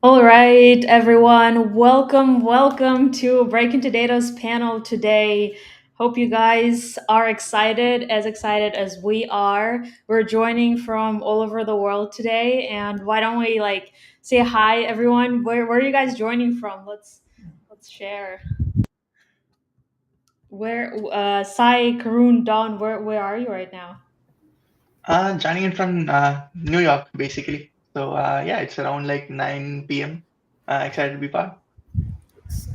All right, everyone. Welcome to Break Into Data's panel today. Hope you guys are excited as we are. We're joining from all over the world today, and why don't we say hi, everyone? Where are you guys joining from? Let's share. Where Sai, Karun, Don, where are you right now? Joining in from New York, basically. So yeah, it's around like 9 p.m. Excited to be part.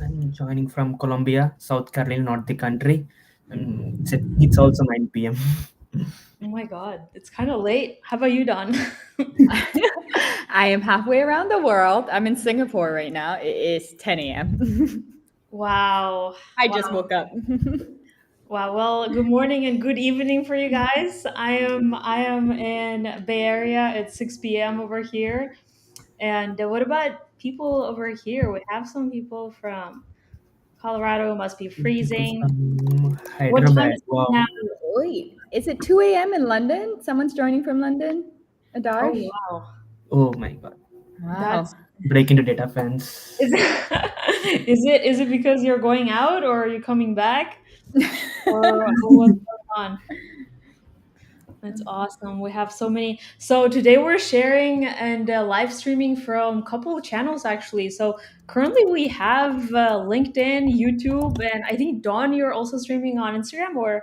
I'm joining from Colombia, South Carolina, not the country. It's also 9 p.m. Oh my God, it's kind of late. How about you, Don? I am halfway around the world. I'm in Singapore right now. It is 10 a.m. Wow. I Wow. just woke up. Wow. Well, good morning and good evening for you guys. I am in Bay Area. It's 6 p.m. over here. And what about people over here? We have some people from Colorado. Must be People freezing. from What time Hyderabad. is it now? Wow. Wait, is it 2 a.m. in London? Someone's joining from London? Oh Adarsh? wow. Oh my God. Wow. That's Break into data fans. is it, is it because you're going out or are you coming back? Or what's going on? That's awesome. We have so many. So today we're sharing and live streaming from a couple of channels actually. So currently we have LinkedIn, YouTube, and I think Dawn, you're also streaming on Instagram, or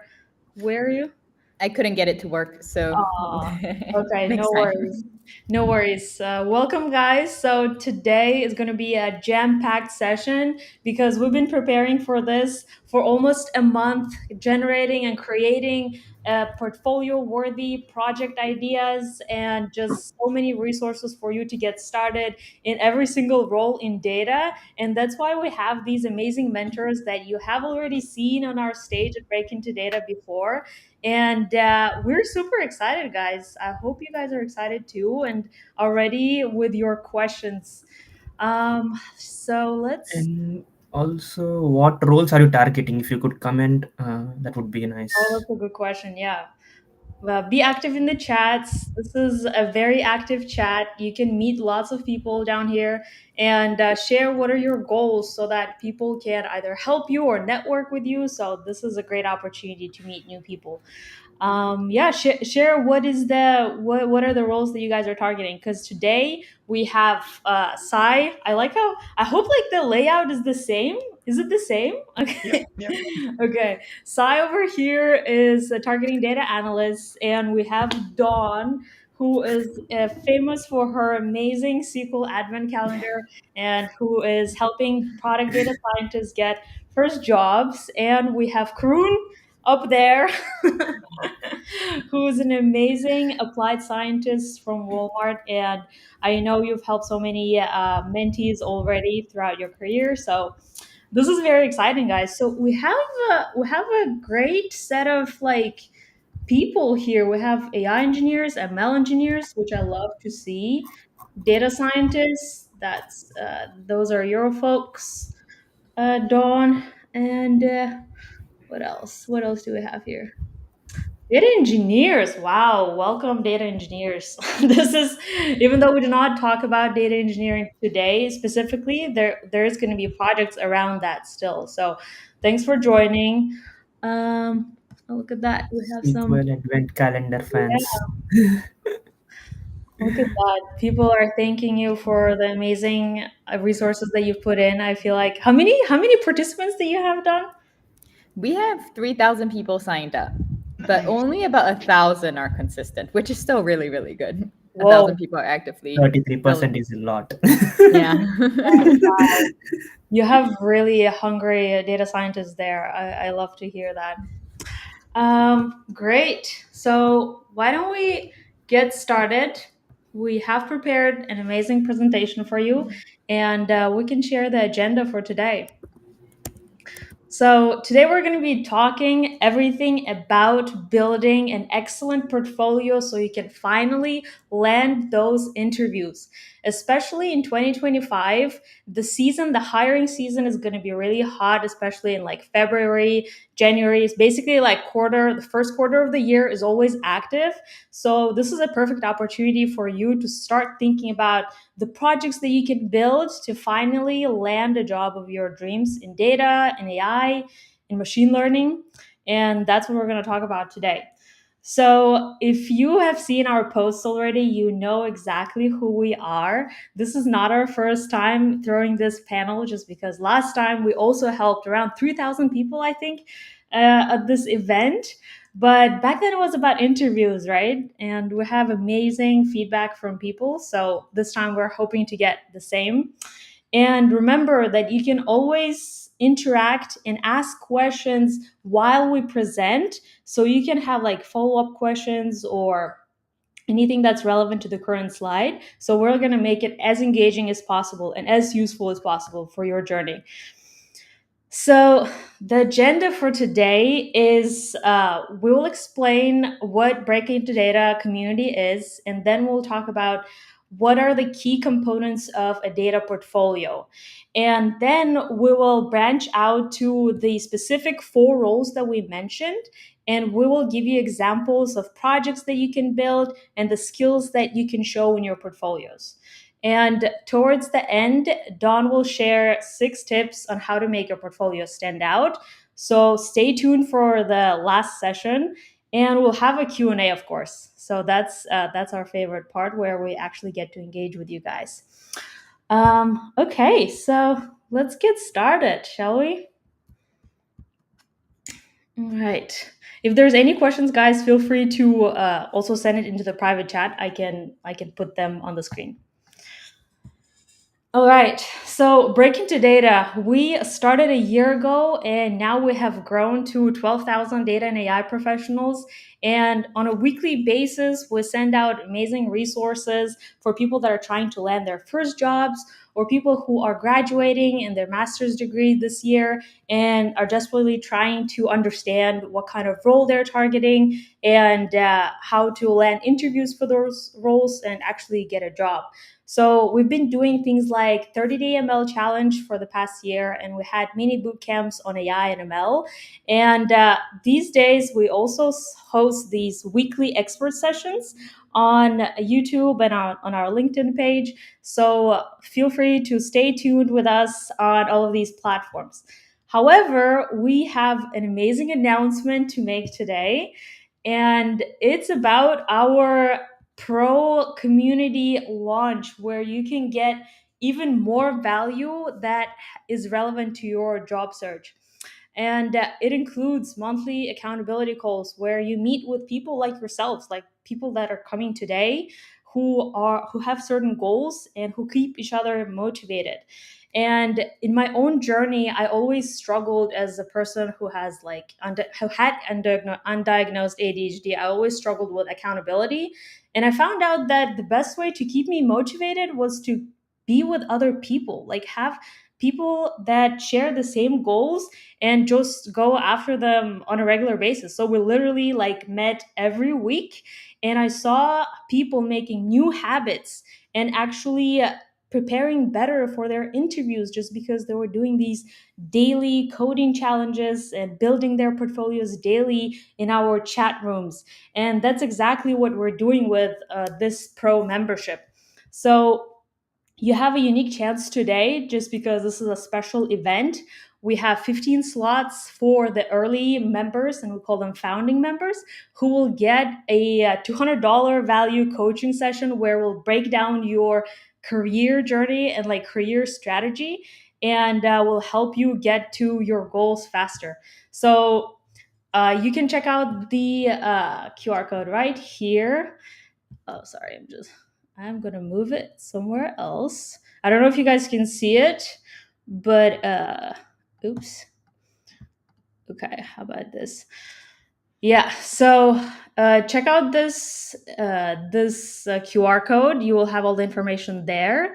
where are you? I couldn't get it to work, so Oh, okay, no next worries. time. No worries. Welcome, guys. So, today is going to be a jam packed session because we've been preparing for this for almost a month, generating and creating portfolio worthy project ideas and just so many resources for you to get started in every single role in data. And that's why we have these amazing mentors that you have already seen on our stage at Break Into Data before, and we're super excited, guys. I hope you guys are excited too and are ready with your questions. So let's. And also, what roles are you targeting? If you could comment, that would be Oh, nice. that's a good question. Yeah. Be active in the chats. This is a very active chat. You can meet lots of people down here and share what are your goals so that people can either help you or network with you. So, this is a great opportunity to meet new people. Yeah, share what is what are the roles that you guys are targeting, because today we have Sai. I hope like the layout is the same. Is it the same? Yep, Okay. yep. Okay, Sai over here is targeting data analysts, and we have Dawn, who is famous for her amazing SQL admin calendar and who is helping product data scientists get first jobs. And we have Karun up there, who's an amazing applied scientist from Walmart. And I know you've helped so many mentees already throughout your career. So this is very exciting, guys. So we have a great set of people here. We have AI engineers, ML engineers, which I love to see. Data scientists. Those are your folks, Dawn, and what else? What else do we have here? Data engineers. Wow, welcome data engineers. This is, even though we do not talk about data engineering today specifically, there is going to be projects around that still. So, thanks for joining. Oh, look at that. We have some. SQL Advent Calendar Yeah, fans. look at that. People are thanking you for the amazing resources that you've put in. I feel like how many participants do you have done? We have 3,000 people signed up, but Nice. only about 1,000 are consistent, which is still really, really good. A Whoa. thousand people are actively filling. 33% is a lot. Yeah. You have really hungry data scientists there. I love to hear that. Great. So, why don't we get started? We have prepared an amazing presentation for you, and we can share the agenda for today. So, today we're going to be talking everything about building an excellent portfolio so you can finally land those interviews. Especially in 2025, the hiring season is going to be really hot, especially in like February, January. Is basically like the first quarter of the year is always active. So this is a perfect opportunity for you to start thinking about the projects that you can build to finally land a job of your dreams in data, in AI, in machine learning. And that's what we're going to talk about today. So, if you have seen our posts already, you know exactly who we are. This is not our first time throwing this panel, just because last time we also helped around 3,000 people, I think, at this event. But back then it was about interviews, right? And we have amazing feedback from people. So, this time we're hoping to get the same. And remember that you can always interact and ask questions while we present. So you can have like follow up questions or anything that's relevant to the current slide. So we're going to make it as engaging as possible and as useful as possible for your journey. So, the agenda for today is we will explain what Breaking into Data community is, and then we'll talk about what are the key components of a data portfolio. And then we will branch out to the specific 4 roles that we mentioned, and we will give you examples of projects that you can build and the skills that you can show in your portfolios. And towards the end, Don will share 6 tips on how to make your portfolio stand out. So stay tuned for the last session, and we'll have a Q&A, of course. So that's our favorite part, where we actually get to engage with you guys. Okay, so let's get started, shall we? All right. If there's any questions, guys, feel free to also send it into the private chat. I can put them on the screen. All right, so Breaking to Data, we started a year ago, and now we have grown to 12,000 data and AI professionals. And on a weekly basis, we send out amazing resources for people that are trying to land their first jobs, or people who are graduating in their master's degree this year and are desperately trying to understand what kind of role they're targeting and how to land interviews for those roles and actually get a job. So we've been doing things like 30-day ML challenge for the past year, and we had mini boot camps on AI and ML. And these days, we also host these weekly expert sessions on YouTube and on our LinkedIn page. So feel free to stay tuned with us on all of these platforms. However, we have an amazing announcement to make today, and it's about our pro community launch, where you can get even more value that is relevant to your job search. And it includes monthly accountability calls where you meet with people like yourselves, like people that are coming today, who have certain goals and who keep each other motivated. And in my own journey, I always struggled as a person who has who had undiagnosed ADHD. I always struggled with accountability, and I found out that the best way to keep me motivated was to be with other people, like have people that share the same goals and just go after them on a regular basis. So we literally like met every week, and I saw people making new habits and actually preparing better for their interviews just because they were doing these daily coding challenges and building their portfolios daily in our chat rooms. And that's exactly what we're doing with this pro membership. So you have a unique chance today just because this is a special event. We have 15 slots for the early members, and we call them founding members, who will get a $200 value coaching session where we'll break down your career journey and like career strategy, and will help you get to your goals faster. So you can check out the QR code right here. Oh, sorry, I'm gonna move it somewhere else. I don't know if you guys can see it, but oops. Okay, how about this? Yeah, so check out this QR code. You will have all the information there.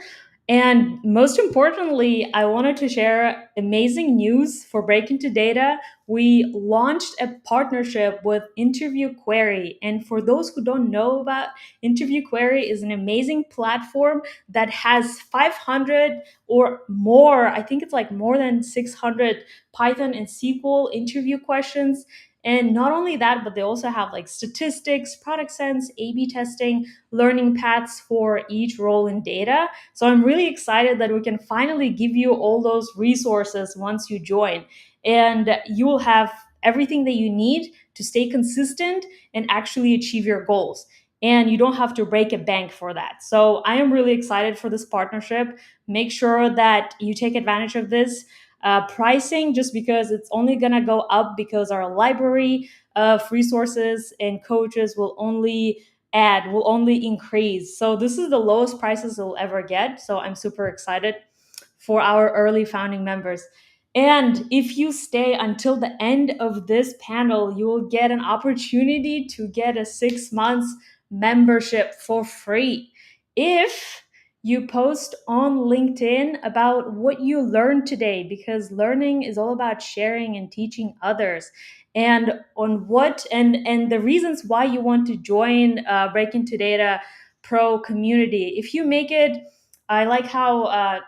And most importantly, I wanted to share amazing news for Break Into Data. We launched a partnership with Interview Query. And for those who don't know about Interview Query, is an amazing platform that has 500 or more, I think it's like more than 600 Python and SQL interview questions. And not only that, but they also have like statistics, product sense, A/B testing, learning paths for each role in data. So I'm really excited that we can finally give you all those resources once you join. And you will have everything that you need to stay consistent and actually achieve your goals. And you don't have to break a bank for that. So I am really excited for this partnership. Make sure that you take advantage of this. Pricing, just because it's only going to go up because our library of resources and coaches will only increase. So this is the lowest prices we'll ever get. So I'm super excited for our early founding members. And if you stay until the end of this panel, you will get an opportunity to get a 6 months membership for free. If you post on LinkedIn about what you learned today, because learning is all about sharing and teaching others, and on what and the reasons why you want to join Break Into Data Pro community. If you make it, I like how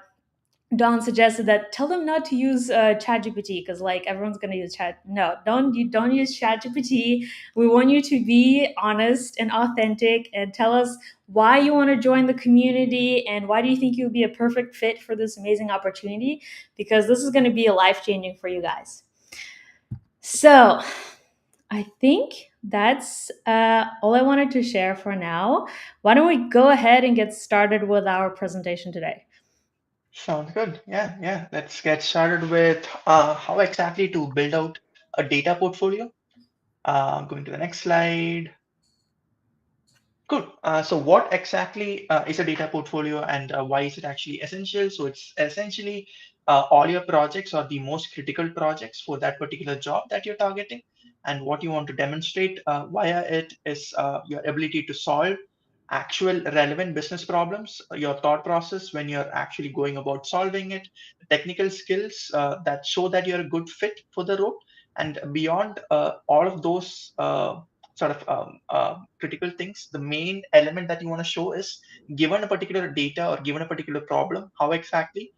Don suggested that tell them not to use ChatGPT, because like everyone's gonna use Chat. No, don't use ChatGPT. We want you to be honest and authentic and tell us why you want to join the community and why do you think you'll be a perfect fit for this amazing opportunity, because this is going to be a life changing for you guys. So I think that's all I wanted to share for now. Why don't we go ahead and get started with our presentation today? Sounds good. Yeah, yeah. Let's get started with how exactly to build out a data portfolio. Going to the next slide. Cool. So what exactly is a data portfolio, and why is it actually essential? So it's essentially all your projects or the most critical projects for that particular job that you're targeting. And what you want to demonstrate via it is your ability to solve actual relevant business problems, your thought process when you're actually going about solving it, technical skills that show that you're a good fit for the role. And beyond all of those sort of critical things, the main element that you want to show is, given a particular data or given a particular problem, how exactly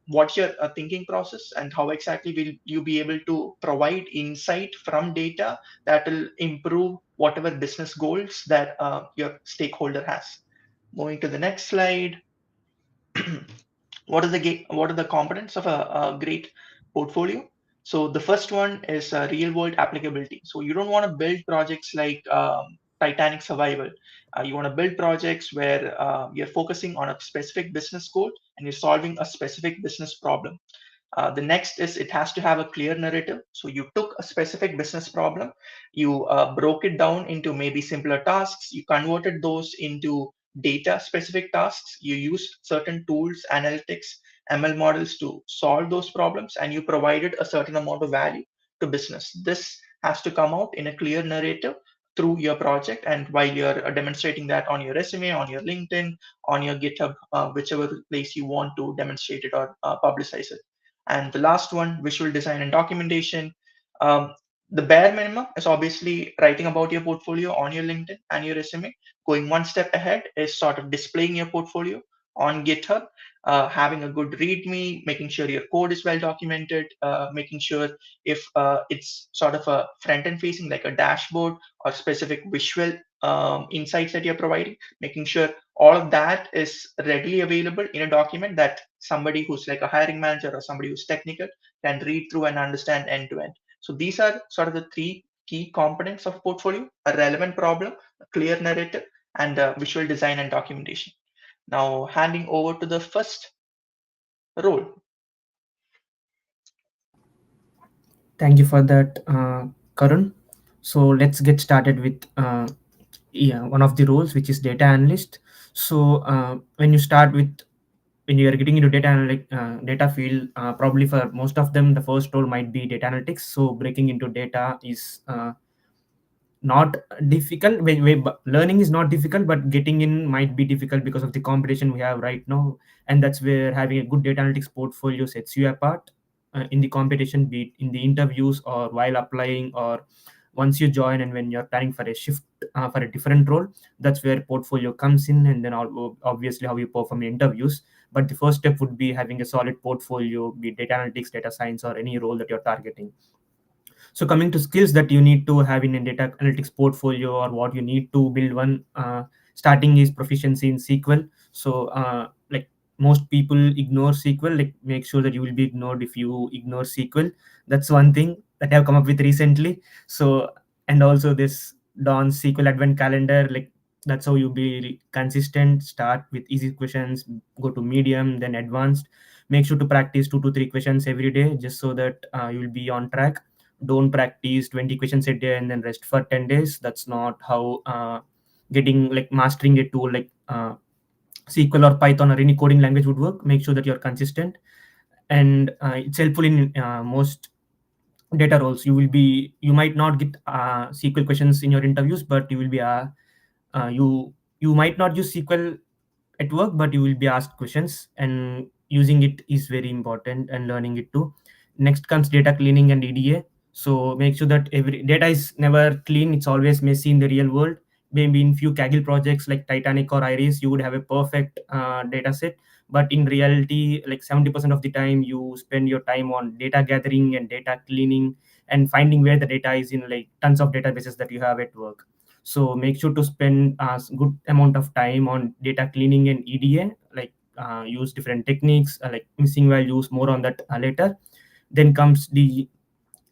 what's your thinking process, and how exactly will you be able to provide insight from data that will improve whatever business goals that your stakeholder has. Moving to the next slide. What are the components of a great portfolio? So the first one is real world applicability. So you don't want to build projects like Titanic survival. You want to build projects where you're focusing on a specific business goal and you're solving a specific business problem. The next is it has to have a clear narrative. So you took a specific business problem, you broke it down into maybe simpler tasks, you converted those into data specific tasks, you used certain tools, analytics, ML models to solve those problems, and you provided a certain amount of value to business. This has to come out in a clear narrative through your project, and while you're demonstrating that on your resume, on your LinkedIn, on your GitHub, whichever place you want to demonstrate it or publicize it. And the last one, visual design and documentation. Um, the bare minimum is obviously writing about your portfolio on your LinkedIn and your resume. Going one step ahead is sort of displaying your portfolio on GitHub, having a good README, making sure your code is well documented, making sure if it's sort of a front end facing, like a dashboard or specific visual insights that you're providing, making sure all of that is readily available in a document that somebody who's like a hiring manager or somebody who's technical can read through and understand end to end. So these are sort of the three key components of portfolio: a relevant problem, a clear narrative, and visual design and documentation. Now handing over to the first role. Thank you for that, Karun. So let's get started with one of the roles, which is data analyst. So when you start with when you are getting into data field, probably for most of them, the first role might be data analytics. So breaking into data is not difficult. Learning is not difficult, but getting in might be difficult because of the competition we have right now. And that's where having a good data analytics portfolio sets you apart in the competition, be it in the interviews or while applying, or once you join and when you're planning for a shift for a different role. That's where portfolio comes in, and then obviously how you perform in interviews. But the first step would be having a solid portfolio, be it data analytics, data science, or any role that you're targeting. So coming to skills that you need to have in a data analytics portfolio, or what you need to build one, starting is proficiency in SQL. So like most people ignore SQL, like make sure that you will be ignored if you ignore SQL. That's one thing that I've come up with recently. So, and also this Dawn SQL Advent Calendar, like that's how you be consistent. Start with easy questions, go to medium, then advanced. Make sure to practice 2 to 3 questions every day, just so that you will be on track. Don't practice 20 questions a day and then rest for 10 days. That's not how getting like mastering a tool like SQL or Python or any coding language would work. Make sure that you're consistent, and it's helpful in most data roles. You might not get SQL questions in your interviews, but you will be you might not use SQL at work, but you will be asked questions, and using it is very important, and learning it too. Next comes data cleaning and EDA. So make sure that every data is never clean, it's always messy in the real world. Maybe in few Kaggle projects like Titanic or Iris, you would have a perfect data set, but in reality, like 70% of the time, you spend your time on data gathering and data cleaning, and finding where the data is in like tons of databases that you have at work. So make sure to spend a good amount of time on data cleaning and EDA, like use different techniques, like missing values, more on that later. Then comes the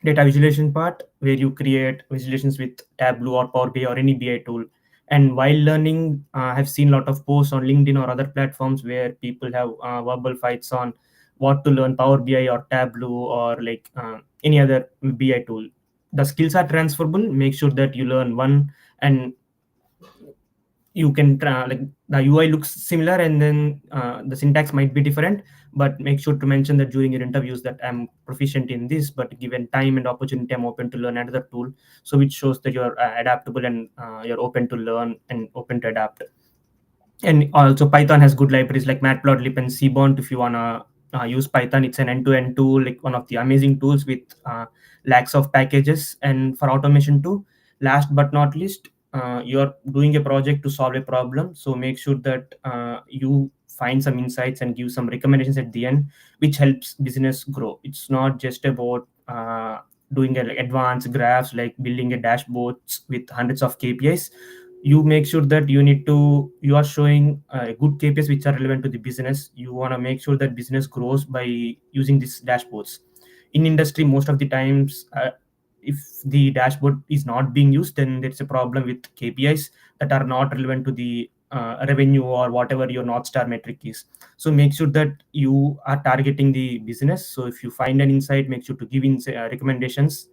data visualization part, where you create visualizations with Tableau or Power BI or any BI tool. And while learning, I've seen a lot of posts on LinkedIn or other platforms where people have verbal fights on what to learn, Power BI or Tableau, or like any other BI tool. The skills are transferable. Make sure that you learn one, and you can like the UI looks similar, and then the syntax might be different, but make sure to mention that during your interviews that I'm proficient in this, but given time and opportunity, I'm open to learn another tool. So which shows that you're adaptable, and you're open to learn and open to adapt. And also Python has good libraries like Matplotlib and Seaborn. If you want to use Python, it's an end-to-end tool, like one of the amazing tools with lakhs of packages. And for automation too, last but not least, you're doing a project to solve a problem, so make sure that you find some insights and give some recommendations at the end, which helps business grow. It's not just about doing a, like, advanced graphs, like building a dashboards with hundreds of KPIs. You make sure that you are showing good KPIs which are relevant to the business. You want to make sure that business grows by using these dashboards. In industry, most of the times, if the dashboard is not being used, then there's a problem with KPIs that are not relevant to the revenue or whatever your north star metric is. So make sure that you are targeting the business. So if you find an insight, make sure to give in recommendations.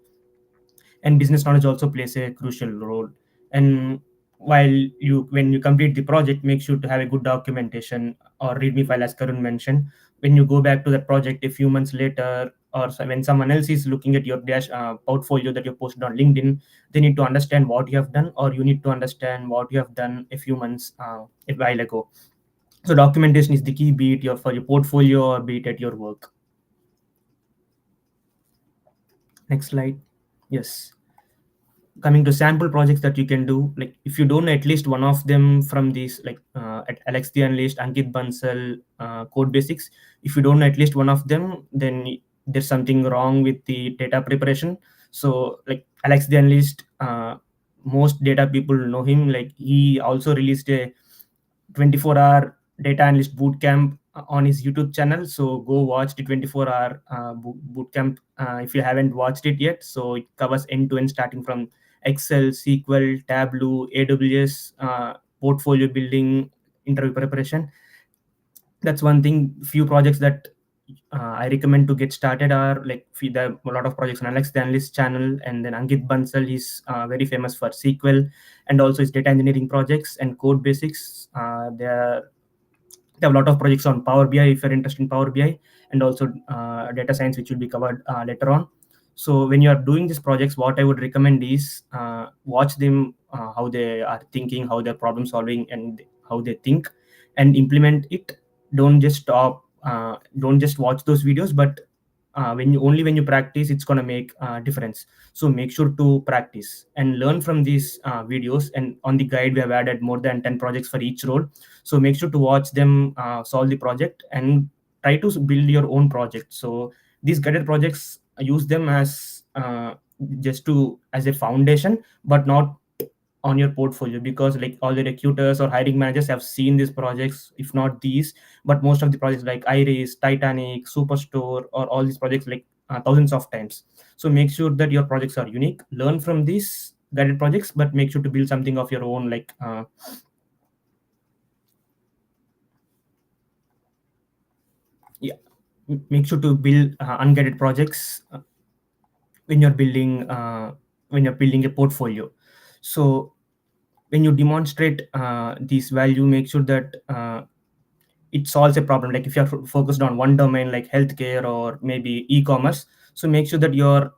And business knowledge also plays a crucial role. And while you when you complete the project, make sure to have a good documentation or readme file, as Karun mentioned. When you go back to that project a few months later, or when someone else is looking at your portfolio that you posted on LinkedIn, they need to understand what you have done, or you need to understand what you have done a few months a while ago. So documentation is the key, be it for your portfolio or be it at your work. Next slide. Yes, coming to sample projects that you can do, like if you don't know at least one of them from these, like at Alex the Analyst, Ankit Bansal, Code Basics, if you don't know at least one of them, then there's something wrong with the data preparation. So like Alex the Analyst, most data people know him. Like he also released a 24-hour data analyst boot camp on his YouTube channel. So go watch the 24-hour boot camp if you haven't watched it yet. So it covers end to end, starting from Excel, SQL, Tableau, AWS, portfolio building, interview preparation. That's one thing. Few projects that I recommend to get started are like there are a lot of projects on Alex the Analyst channel, and then Ankit Bansal is very famous for SQL, and also his data engineering projects and Code Basics. They have a lot of projects on Power BI if you're interested in Power BI, and also data science, which will be covered later on. So when you are doing these projects, what I would recommend is watch them, how they are thinking, how they're problem solving, and how they think, and implement it. Don't just stop. Don't just watch those videos, but when you practice, it's gonna make a difference. So make sure to practice and learn from these videos. And on the guide, we have added more than 10 projects for each role. So make sure to watch them, solve the project, and try to build your own project. So these guided projects, use them as just to as a foundation, but not on your portfolio, because like all the recruiters or hiring managers have seen these projects, if not these, but most of the projects like Iris, Titanic, Superstore, or all these projects, like thousands of times. So make sure that your projects are unique, learn from these guided projects, but make sure to build something of your own, like yeah, make sure to build unguided projects when you're building a portfolio. So when you demonstrate this value, make sure that it solves a problem. Like if you're focused on one domain like healthcare or maybe e-commerce, so make sure that you're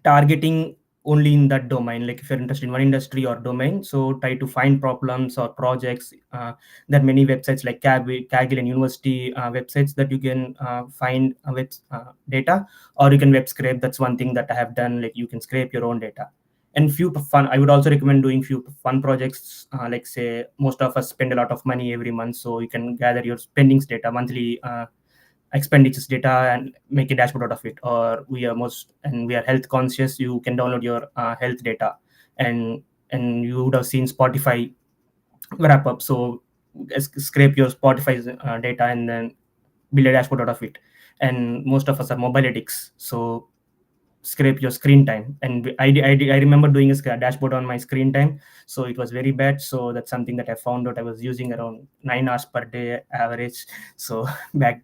targeting only in that domain. Like if you're interested in one industry or domain, so try to find problems or projects. There are many websites like Kaggle and university websites that you can find data, or you can web scrape. That's one thing that I have done. Like you can scrape your own data. And few fun, I would also recommend doing few fun projects. Like say most of us spend a lot of money every month, so you can gather your spendings data, monthly expenditures data, and make a dashboard out of it. Or we are health conscious, you can download your health data, and you would have seen Spotify wrap up. So scrape your Spotify's data and then build a dashboard out of it. And most of us are mobile addicts, so scrape your screen time. And I remember doing a dashboard on my screen time, so it was very bad. So that's something that I found out. I was using around 9 hours per day average. So back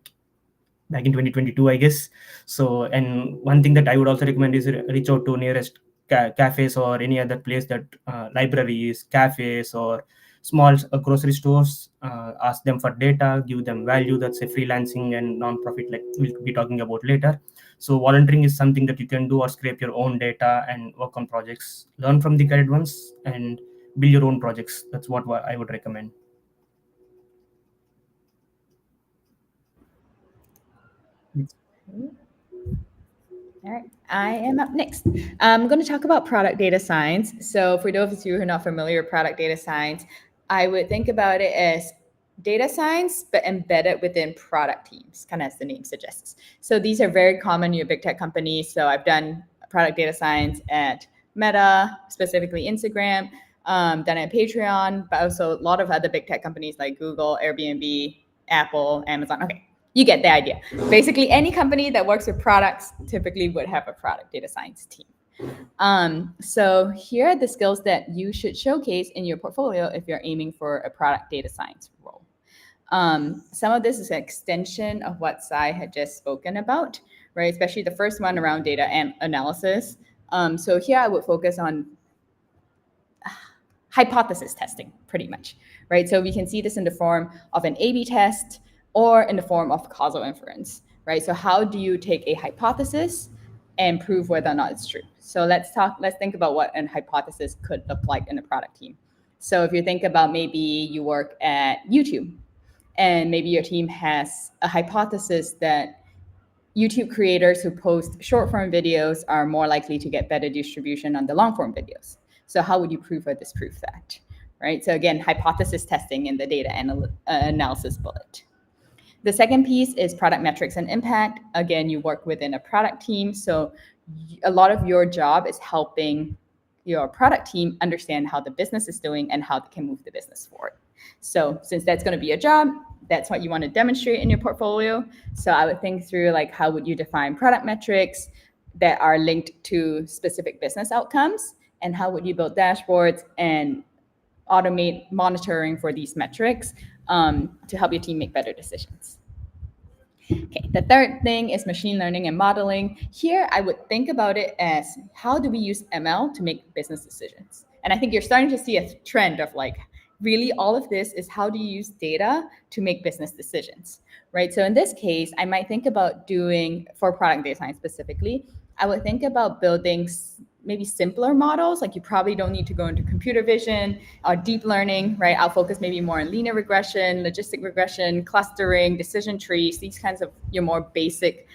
in 2022, I guess. So, and one thing that I would also recommend is reach out to nearest cafes or any other place, that libraries, cafes, or small grocery stores. Ask them for data, give them value. That's a freelancing and non-profit, like we'll be talking about later. So volunteering is something that you can do, or scrape your own data and work on projects. Learn from the guided ones and build your own projects. That's what I would recommend. All right, I am up next. I'm going to talk about product data science. So, for those of you who are not familiar with product data science, I would think about it as data science, but embedded within product teams, kind of as the name suggests. So, these are very common in your big tech companies. So, I've done product data science at Meta, specifically Instagram, done it at Patreon, but also a lot of other big tech companies like Google, Airbnb, Apple, Amazon. Okay, you get the idea. Basically, any company that works with products typically would have a product data science team. So here are the skills that you should showcase in your portfolio if you're aiming for a product data science role. Some of this is an extension of what Sai had just spoken about, right? Especially the first one around data and analysis. So here I would focus on hypothesis testing, pretty much, right? So we can see this in the form of an A/B test or in the form of causal inference, right? So how do you take a hypothesis and prove whether or not it's true? So let's think about what a hypothesis could look like in a product team. So if you think about maybe you work at YouTube and maybe your team has a hypothesis that YouTube creators who post short form videos are more likely to get better distribution on the long form videos. So how would you prove or disprove that, right? So again, hypothesis testing in the data analysis bullet. The second piece is product metrics and impact. Again, you work within a product team. So a lot of your job is helping your product team understand how the business is doing and how they can move the business forward. So since that's going to be a job, that's what you want to demonstrate in your portfolio. So I would think through like, how would you define product metrics that are linked to specific business outcomes? And how would you build dashboards and automate monitoring for these metrics to help your team make better decisions? Okay, the third thing is machine learning and modeling. Here, I would think about it as how do we use ML to make business decisions? And I think you're starting to see a trend of like really all of this is how do you use data to make business decisions, right? So in this case, I might think about doing, for product data science specifically, I would think about building maybe simpler models. Like you probably don't need to go into computer vision or deep learning, right? I'll focus maybe more on linear regression, logistic regression, clustering, decision trees, these kinds of your more basic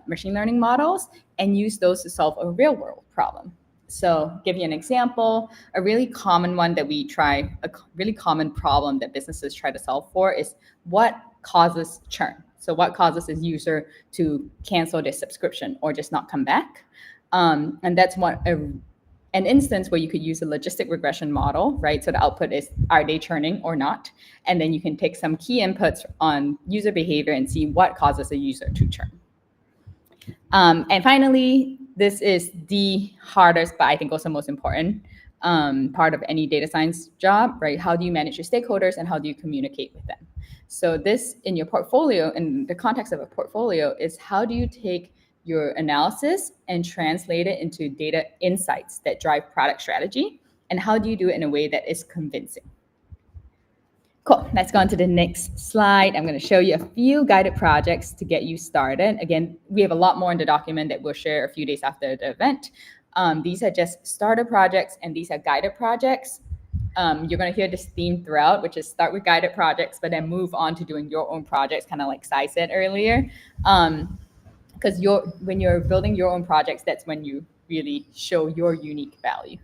machine learning models, and use those to solve a real world problem. So give you an example, a really common one that we try, a really common problem that businesses try to solve for is what causes churn. So what causes a user to cancel their subscription or just not come back? And that's an instance where you could use a logistic regression model, right? So the output is, are they churning or not? And then you can take some key inputs on user behavior and see what causes a user to churn. And finally, this is the hardest, but I think also most important part of any data science job, right? How do you manage your stakeholders and how do you communicate with them? So this in your portfolio, in the context of a portfolio, is how do you take your analysis and translate it into data insights that drive product strategy? And how do you do it in a way that is convincing? Cool. Let's go on to the next slide. I'm going to show you a few guided projects to get you started. Again, we have a lot more in the document that we'll share a few days after the event. These are just starter projects, and these are guided projects. You're going to hear this theme throughout, which is start with guided projects, but then move on to doing your own projects, kind of like Sai said earlier. Because when you're building your own projects, that's when you really show your unique value.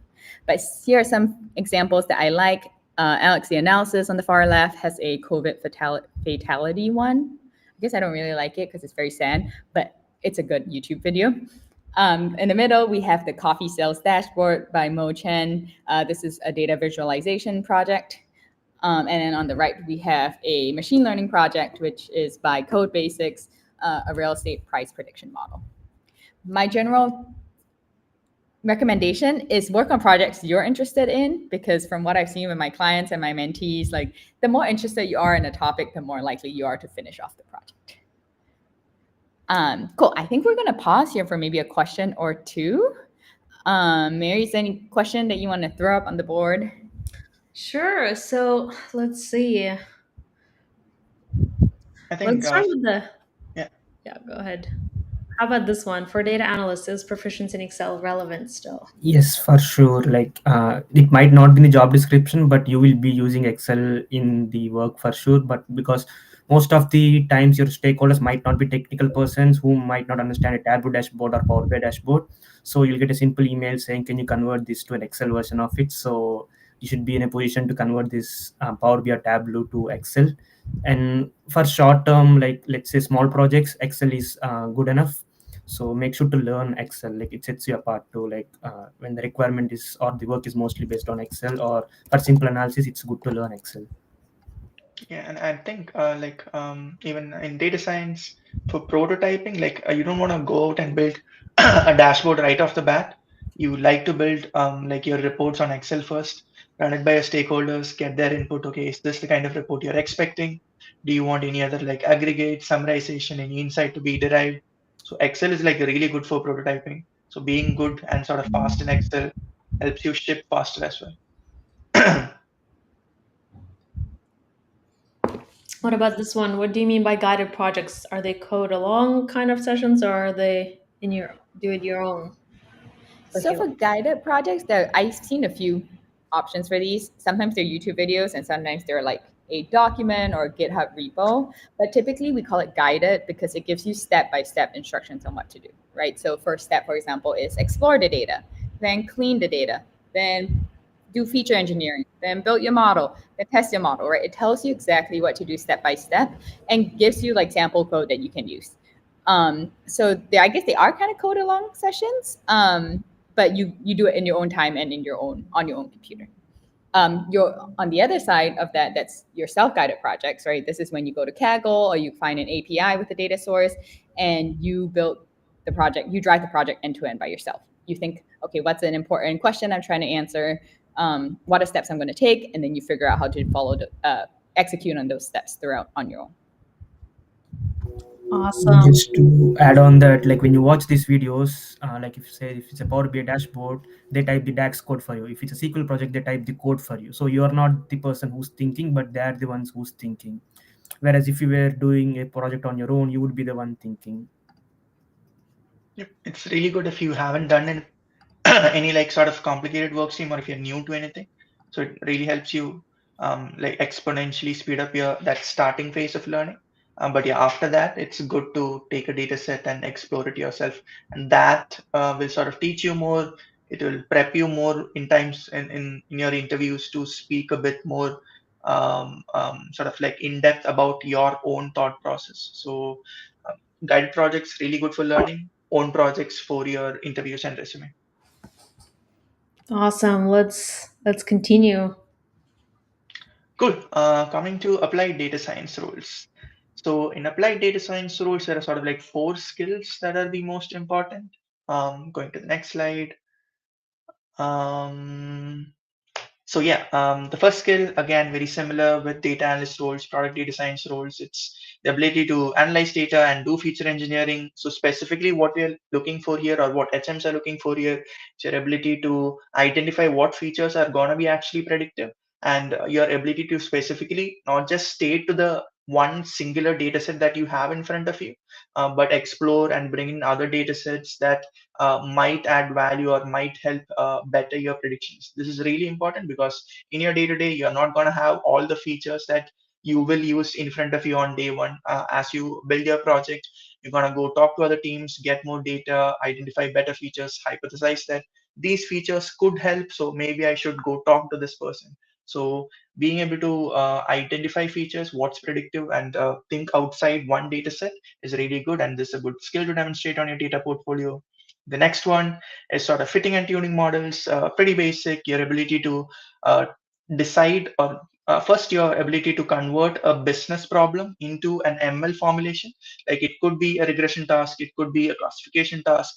But here are some examples that I like. Alex, the analysis on the far left has a COVID fatality one. I guess I don't really like it because it's very sad, but it's a good YouTube video. In the middle, we have the coffee sales dashboard by Mo Chen. This is a data visualization project. And then on the right, we have a machine learning project, which is by Code Basics, a real estate price prediction model. My general recommendation is work on projects you're interested in, because from what I've seen with my clients and my mentees, like the more interested you are in a topic, the more likely you are to finish off the project. Cool. I think we're going to pause here for maybe a question or two. Mary, is there any question that you want to throw up on the board? Sure. So let's see. I think Let's start with the. yeah. Yeah, go ahead. How about this one? For data analysts, is proficiency in Excel relevant still? Yes, for sure. Like it might not be in the job description, but you will be using Excel in the work for sure. But because most of the times your stakeholders might not be technical persons who might not understand a Tableau dashboard or Power BI dashboard, so you'll get a simple email saying, "Can you convert this to an Excel version of it?" So you should be in a position to convert this Power BI Tableau to Excel. And for short term, like let's say small projects, Excel is good enough. So make sure to learn Excel. Like it sets you apart to like when the requirement is or the work is mostly based on Excel, or for simple analysis it's good to learn Excel. Yeah, and I think even in data science for prototyping, like you don't want to go out and build a dashboard right off the bat. You like to build like your reports on Excel first, run it by your stakeholders, get their input. Okay, is this the kind of report you're expecting? Do you want any other like aggregate, summarization, any insight to be derived? So Excel is like really good for prototyping. So being good and sort of fast in Excel helps you ship faster as well. What about this one? What do you mean by guided projects? Are they code along kind of sessions, or are they in your do it your own? So for guided projects, I've seen a few options for these. Sometimes they're YouTube videos, and sometimes they're like a document or a GitHub repo. But typically we call it guided because it gives you step-by-step instructions on what to do, right? So first step, for example, is explore the data, then clean the data, then do feature engineering, then build your model, then test your model, right? It tells you exactly what to do step by step and gives you like sample code that you can use. So I guess they are kind of code along sessions, but you do it in your own time and on your own computer. You're on the other side of that, that's your self-guided projects, right? This is when you go to Kaggle or you find an API with a data source and you build the project, you drive the project end to end by yourself. You think, okay, what's an important question I'm trying to answer? What are steps I'm going to take? And then you figure out how to execute on those steps throughout on your own. Awesome. Just to add on that, like when you watch these videos, like if say if it's a Power BI dashboard, they type the DAX code for you. If it's a SQL project, they type the code for you. So you are not the person who's thinking, but they are the ones who's thinking. Whereas if you were doing a project on your own, you would be the one thinking. Yep. It's really good if you haven't done any like sort of complicated work stream, or if you're new to anything. So it really helps you like exponentially speed up your that starting phase of learning. But yeah, after that, it's good to take a data set and explore it yourself, and that will sort of teach you more. It will prep you more in times in your interviews to speak a bit more sort of like in depth about your own thought process. So guided projects really good for learning. Own projects for your interviews and resume. Awesome. Let's continue. Cool. Coming to applied data science roles. So in applied data science roles, there are sort of like four skills that are the most important. Going to the next slide. Um, So yeah, the first skill, again, very similar with data analyst roles, product data science roles. It's the ability to analyze data and do feature engineering. So specifically what we are looking for here, or what HMs are looking for here, is your ability to identify what features are going to be actually predictive, and your ability to specifically not just stay to the one singular data set that you have in front of you, but explore and bring in other data sets that might add value or might help better your predictions. This is really important because in your day to day, you're not going to have all the features that you will use in front of you on day one. As you build your project, you're going to go talk to other teams, get more data, identify better features, hypothesize that these features could help. So maybe I should go talk to this person. So being able to identify features, what's predictive, and think outside one data set is really good. And this is a good skill to demonstrate on your data portfolio. The next one is sort of fitting and tuning models, pretty basic. Your ability to uh, decide, or first, your ability to convert a business problem into an ML formulation. Like it could be a regression task, it could be a classification task.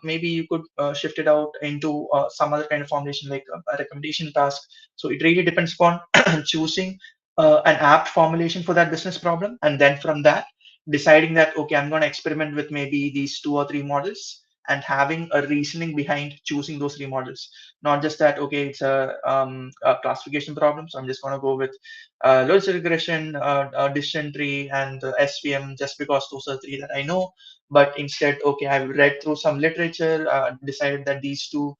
Maybe you could shift it out into some other kind of formulation, like a recommendation task. So it really depends upon choosing an apt formulation for that business problem, and then from that, deciding that okay, I'm going to experiment with maybe these two or three models, and having a reasoning behind choosing those three models. Not just that, okay, it's a classification problem, so I'm just going to go with logistic regression, decision tree, and SVM just because those are three that I know. But instead, okay, I've read through some literature, decided that these two,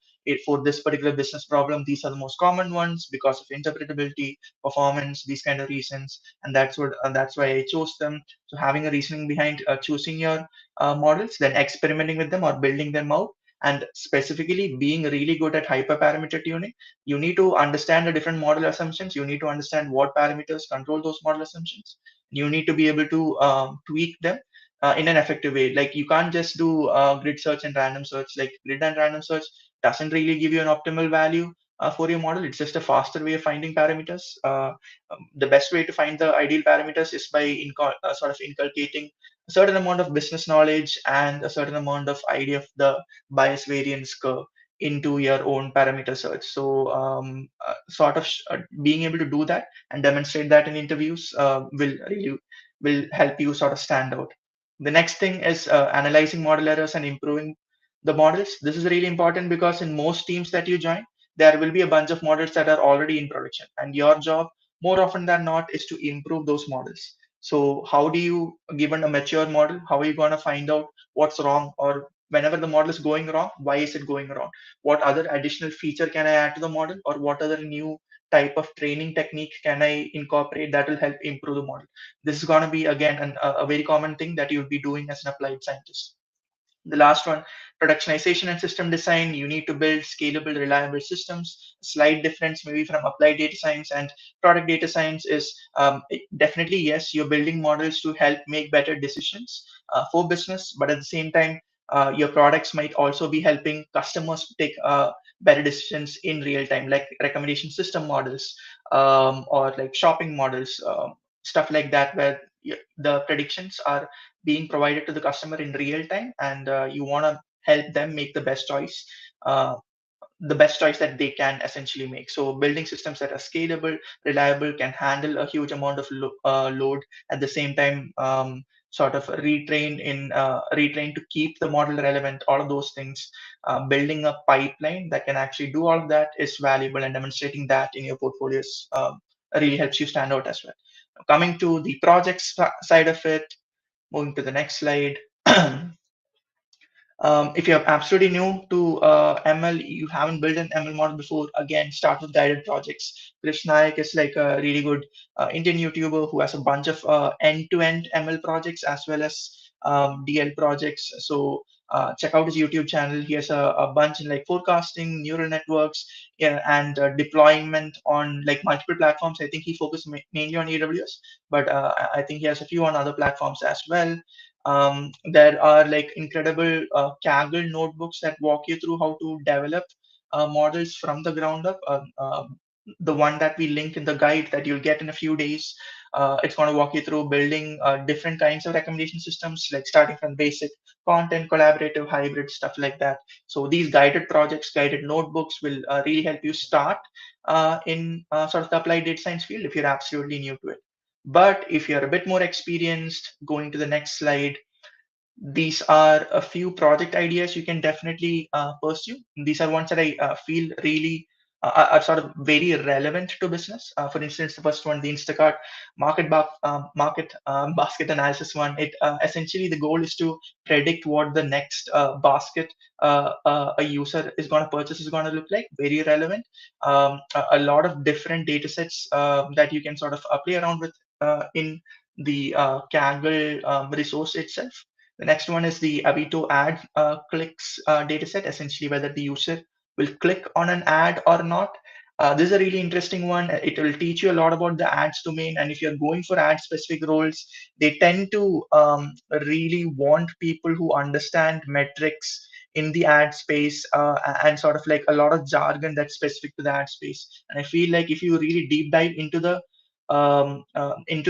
for this particular business problem, these are the most common ones because of interpretability, performance, these kind of reasons, and that's why I chose them. So having a reasoning behind choosing your models, then experimenting with them or building them out, and specifically being really good at hyperparameter tuning. You need to understand the different model assumptions. You need to understand what parameters control those model assumptions. You need to be able to tweak them in an effective way. Like you can't just do grid search and random search. Like grid and random search doesn't really give you an optimal value for your model. It's just a faster way of finding parameters. The best way to find the ideal parameters is by sort of inculcating a certain amount of business knowledge and a certain amount of idea of the bias variance curve into your own parameter search. So, sort of being able to do that and demonstrate that in interviews will help you sort of stand out. The next thing is analyzing model errors and improving the models. This is really important because in most teams that you join, there will be a bunch of models that are already in production, and your job more often than not is to improve those models. So how do you, given a mature model, how are you going to find out what's wrong, or whenever the model is going wrong, why is it going wrong? What other additional feature can I add to the model, or what other new type of training technique can I incorporate that will help improve the model? This is going to be again a very common thing that you'll be doing as an applied scientist. The last one, productionization and system design. You need to build scalable, reliable systems. Slight difference maybe from applied data science and product data science is definitely, yes, you're building models to help make better decisions for business, but at the same time, your products might also be helping customers take better decisions in real time, like recommendation system models, or like shopping models, stuff like that, where the predictions are being provided to the customer in real time, and you want to help them make uh, the best choice that they can essentially make. So building systems that are scalable, reliable, can handle a huge amount of load at the same time. sort of retrain to keep the model relevant, all of those things. Building a pipeline that can actually do all of that is valuable, and demonstrating that in your portfolios really helps you stand out as well. Coming to the projects side of it, moving to the next slide. If you're absolutely new to ML, you haven't built an ML model before, again, start with guided projects. Krish Nayak is like a really good Indian YouTuber who has a bunch of end-to-end ML projects as well as DL projects. So check out his YouTube channel. He has a bunch in like forecasting, neural networks, yeah, and deployment on like multiple platforms. I think he focused mainly on AWS, but I think he has a few on other platforms as well. There are like incredible Kaggle notebooks that walk you through how to develop models from the ground up. The one that we link in the guide that you'll get in a few days, it's going to walk you through building different kinds of recommendation systems, like starting from basic content, collaborative, hybrid, stuff like that. So these guided projects, guided notebooks will really help you start in sort of the applied data science field if you're absolutely new to it. But if you're a bit more experienced, going to the next slide, these are a few project ideas you can definitely pursue. These are ones that I feel really are sort of very relevant to business. For instance, the first one, the Instacart market basket analysis one. It essentially, the goal is to predict what the next basket a user is going to purchase is going to look like. Very relevant. A lot of different data sets that you can sort of play around with in the Kaggle resource itself. The next one is the Avito ad clicks dataset, essentially whether the user will click on an ad or not. This is a really interesting one. It will teach you a lot about the ads domain. And if you're going for ad specific roles, they tend to really want people who understand metrics in the ad space and sort of like a lot of jargon that's specific to the ad space. And I feel like if you really deep dive into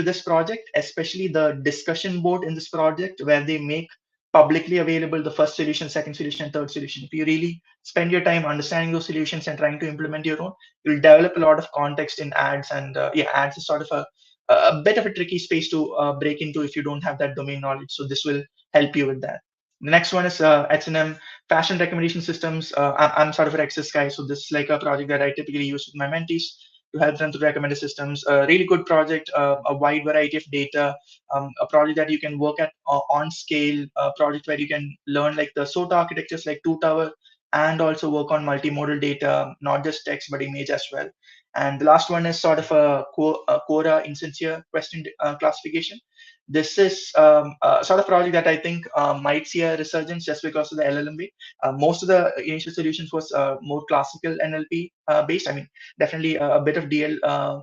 this project, especially the discussion board in this project where they make publicly available the first solution, second solution, and third solution. If you really spend your time understanding those solutions and trying to implement your own, you'll develop a lot of context in ads. And yeah, ads is sort of a bit of a tricky space to break into if you don't have that domain knowledge. So this will help you with that. The next one is H&M fashion recommendation systems. I'm sort of an access guy, so this is like a project that I typically use with my mentees to help them to recommend systems. A really good project, a wide variety of data, a project that you can work at on scale, a project where you can learn like the SOTA architectures like Two Tower, and also work on multimodal data, not just text but image as well. And the last one is sort of a Quora insincere question classification. This is a sort of project that I think might see a resurgence just because of the LLM. Most of the initial solutions was more classical NLP based. I mean, definitely a bit of DL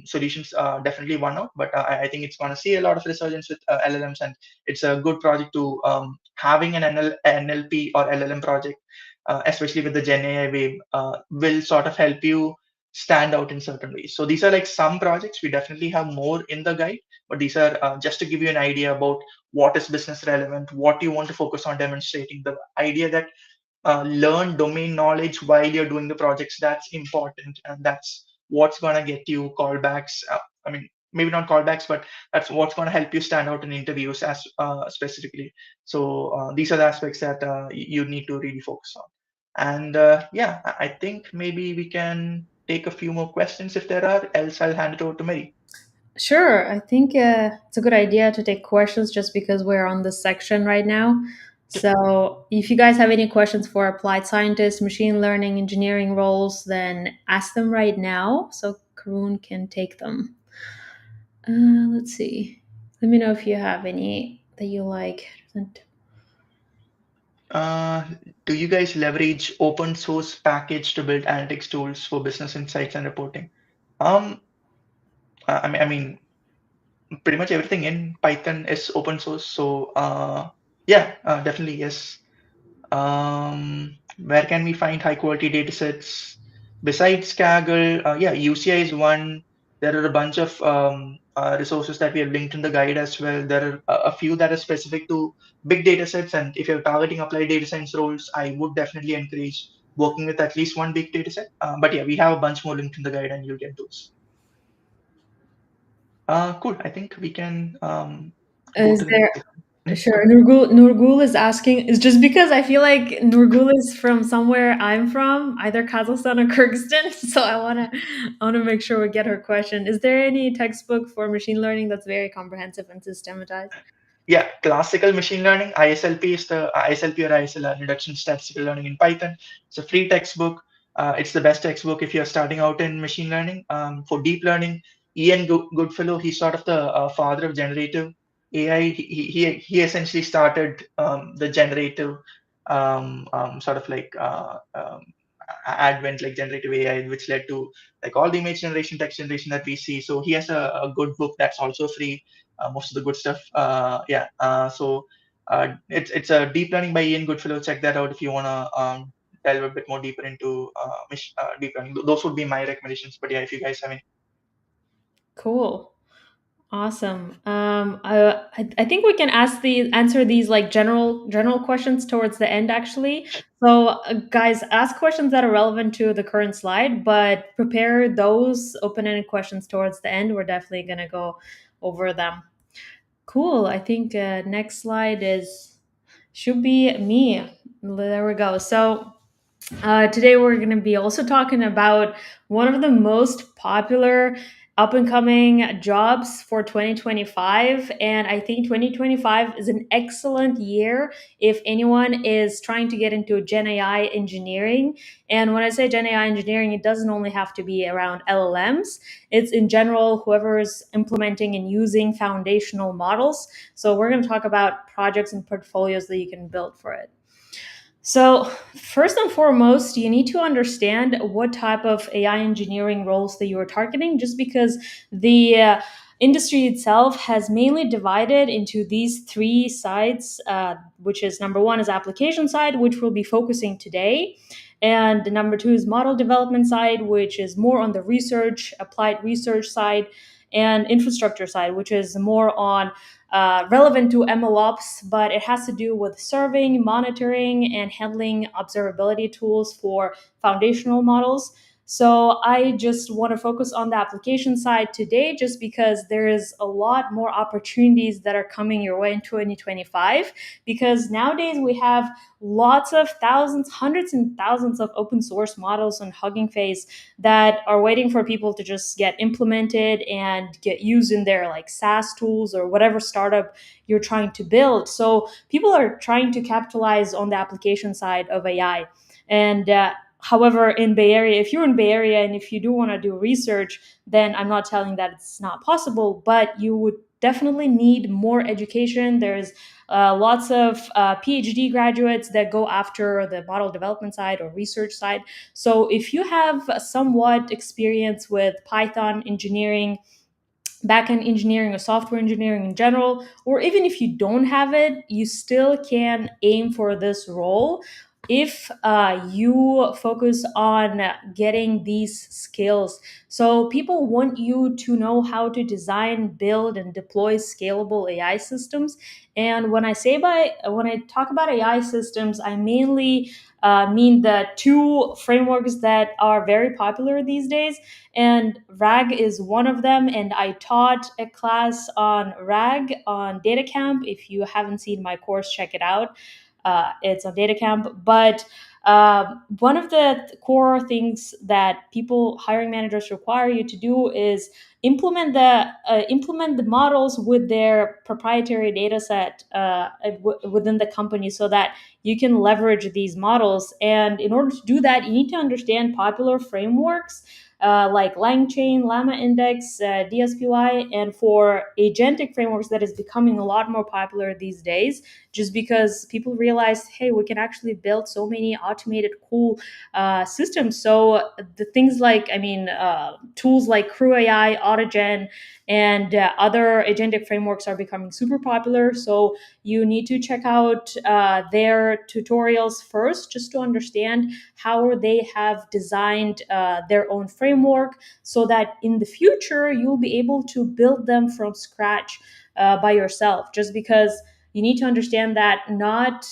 solutions definitely won out, but I think it's going to see a lot of resurgence with LLMs, and it's a good project to having an NLP or LLM project, especially with the Gen AI wave, will sort of help you stand out in certain ways. So these are like some projects. We definitely have more in the guide, but these are just to give you an idea about what is business relevant, what you want to focus on demonstrating. The idea that learn domain knowledge while you're doing the projects, that's important, and that's what's going to get you callbacks. I mean, maybe not callbacks, but that's what's going to help you stand out in interviews as specifically. So these are the aspects that you need to really focus on. And yeah, I think maybe we can take a few more questions if there are, else I'll hand it over to Mary. Sure. I think it's a good idea to take questions just because we're on this section right now. So, if you guys have any questions for applied scientists, machine learning, engineering roles, then ask them right now so Karun can take them. Let's see. Let me know if you have any that you like. Uh, do you guys leverage open source package to build analytics tools for business insights and reporting? Um, I mean, pretty much everything in Python is open source. So yeah, definitely yes. Where can we find high quality data sets besides Kaggle? Yeah, UCI is one. There are a bunch of resources that we have linked in the guide as well. There are a few that are specific to big data sets, and if you're targeting applied data science roles, I would definitely encourage working with at least one big data set. But yeah, we have a bunch more linked in the guide, and you'll get those. Cool. I think we can go Is to the there next section. Sure. Nurgul is asking, is just because I feel like Nurgul is from somewhere I'm from, either Kazakhstan or Kyrgyzstan. So I wanna make sure we get her question. Is there any textbook for machine learning that's very comprehensive and systematized? Yeah, classical machine learning, ISLP is the ISLP or ISLR, Introduction to Statistical Learning in Python. It's a free textbook. It's the best textbook if you're starting out in machine learning. For deep learning, Goodfellow, he's sort of the father of generative AI. He essentially started the generative sort of like advent, like generative AI, which led to like all the image generation, text generation that we see. So he has a good book that's also free. Most of the good stuff. Yeah. It's a deep learning by Ian Goodfellow. Check that out if you wanna delve a bit more deeper into deep learning. Those would be my recommendations. But yeah, if you guys have any. Cool. Awesome. I think we can answer these like general questions towards the end actually. So guys, ask questions that are relevant to the current slide, but prepare those open-ended questions towards the end. We're definitely gonna go over them. Cool. I think next slide should be me. There we go. So today, we're going to be also talking about one of the most popular up and coming jobs for 2025. And I think 2025 is an excellent year if anyone is trying to get into Gen AI engineering. And when I say Gen AI engineering, it doesn't only have to be around LLMs, it's in general whoever is implementing and using foundational models. So, we're going to talk about projects and portfolios that you can build for it. So, first and foremost, you need to understand what type of AI engineering roles that you are targeting, just because the industry itself has mainly divided into these three sides, which is number one is application side, which we'll be focusing today. And the number two is model development side, which is more on the research, applied research side, and infrastructure side, which is more on relevant to MLOps, but it has to do with serving, monitoring, and handling observability tools for foundational models. So I just want to focus on the application side today, just because there is a lot more opportunities that are coming your way in 2025. Because nowadays we have lots of thousands, hundreds and thousands of open source models on Hugging Face that are waiting for people to just get implemented and get used in their like SaaS tools or whatever startup you're trying to build. So people are trying to capitalize on the application side of AI. And however, in Bay Area, if you're in Bay Area and if you do want to do research, then I'm not telling that it's not possible, but you would definitely need more education. There's lots of PhD graduates that go after the model development side or research side. So if you have somewhat experience with Python engineering, backend engineering or software engineering in general, or even if you don't have it, you still can aim for this role if you focus on getting these skills. So people want you to know how to design, build, and deploy scalable AI systems. And when I talk about AI systems, I mainly mean the two frameworks that are very popular these days, and RAG is one of them. And I taught a class on RAG on DataCamp. If you haven't seen my course, check it out. It's on DataCamp. But one of the core things that hiring managers require you to do is implement the models with their proprietary data set within the company, so that you can leverage these models. And in order to do that, you need to understand popular frameworks like LangChain, Llama Index, DSPY, and for agentic frameworks that is becoming a lot more popular these days, just because people realize, hey, we can actually build so many automated, cool systems. So the things like, tools like Crew AI, AutoGen, and other agentic frameworks are becoming super popular. So you need to check out their tutorials first, just to understand how they have designed their own framework, so that in the future you'll be able to build them from scratch by yourself. Just because you need to understand that not,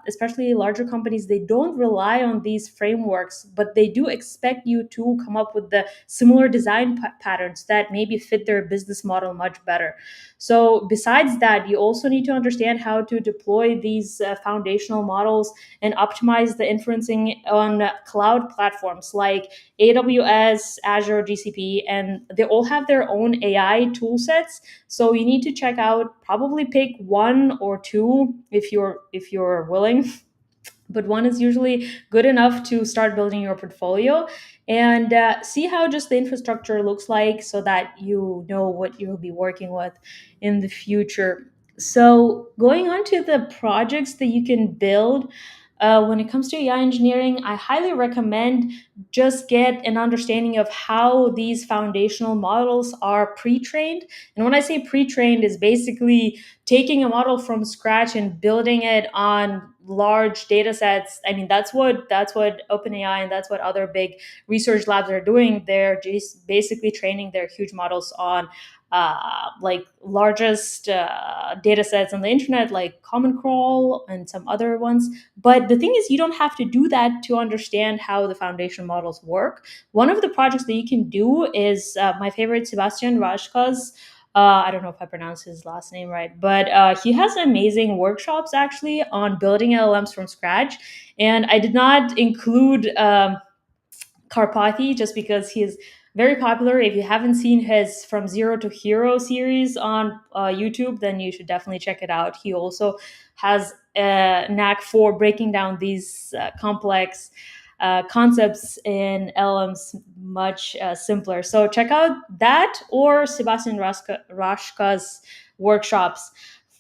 especially larger companies, they don't rely on these frameworks, but they do expect you to come up with the similar design patterns that maybe fit their business model much better. So besides that, you also need to understand how to deploy these foundational models and optimize the inferencing on cloud platforms like AWS, Azure, GCP, and they all have their own AI tool sets. So you need to check out, probably pick one or two if you're willing. But one is usually good enough to start building your portfolio, and see how just the infrastructure looks like so that you know what you'll be working with in the future. So going on to the projects that you can build, when it comes to AI engineering, I highly recommend just get an understanding of how these foundational models are pre-trained. And when I say pre-trained, is basically taking a model from scratch and building it on large data sets. I mean, that's what OpenAI and that's what other big research labs are doing. They're just basically training their huge models on like largest data sets on the internet, like Common Crawl and some other ones. But the thing is, you don't have to do that to understand how the foundation models work. One of the projects that you can do is my favorite, Sebastian Rashka's. I don't know if I pronounced his last name right, but he has amazing workshops actually on building LLMs from scratch. And I did not include Karpathy just because he is very popular. If you haven't seen his From Zero to Hero series on YouTube, then you should definitely check it out. He also has a knack for breaking down these complex concepts in LMs much simpler. So check out that or Sebastian Rashka's workshops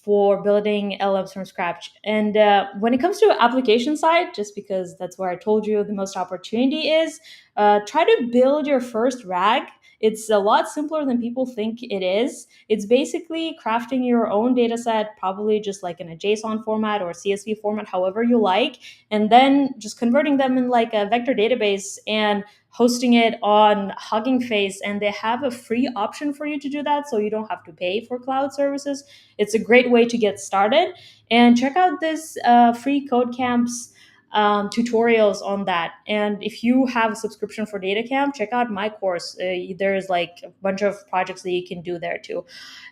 for building LMs from scratch. And when it comes to application side, just because that's where I told you the most opportunity is, try to build your first RAG. It's a lot simpler than people think it is. It's basically crafting your own data set, probably just like in a JSON format or CSV format, however you like, and then just converting them in like a vector database and hosting it on Hugging Face. And they have a free option for you to do that, so you don't have to pay for cloud services. It's a great way to get started. And check out this free code camps tutorials on that. And if you have a subscription for DataCamp, check out my course. There's like a bunch of projects that you can do there too.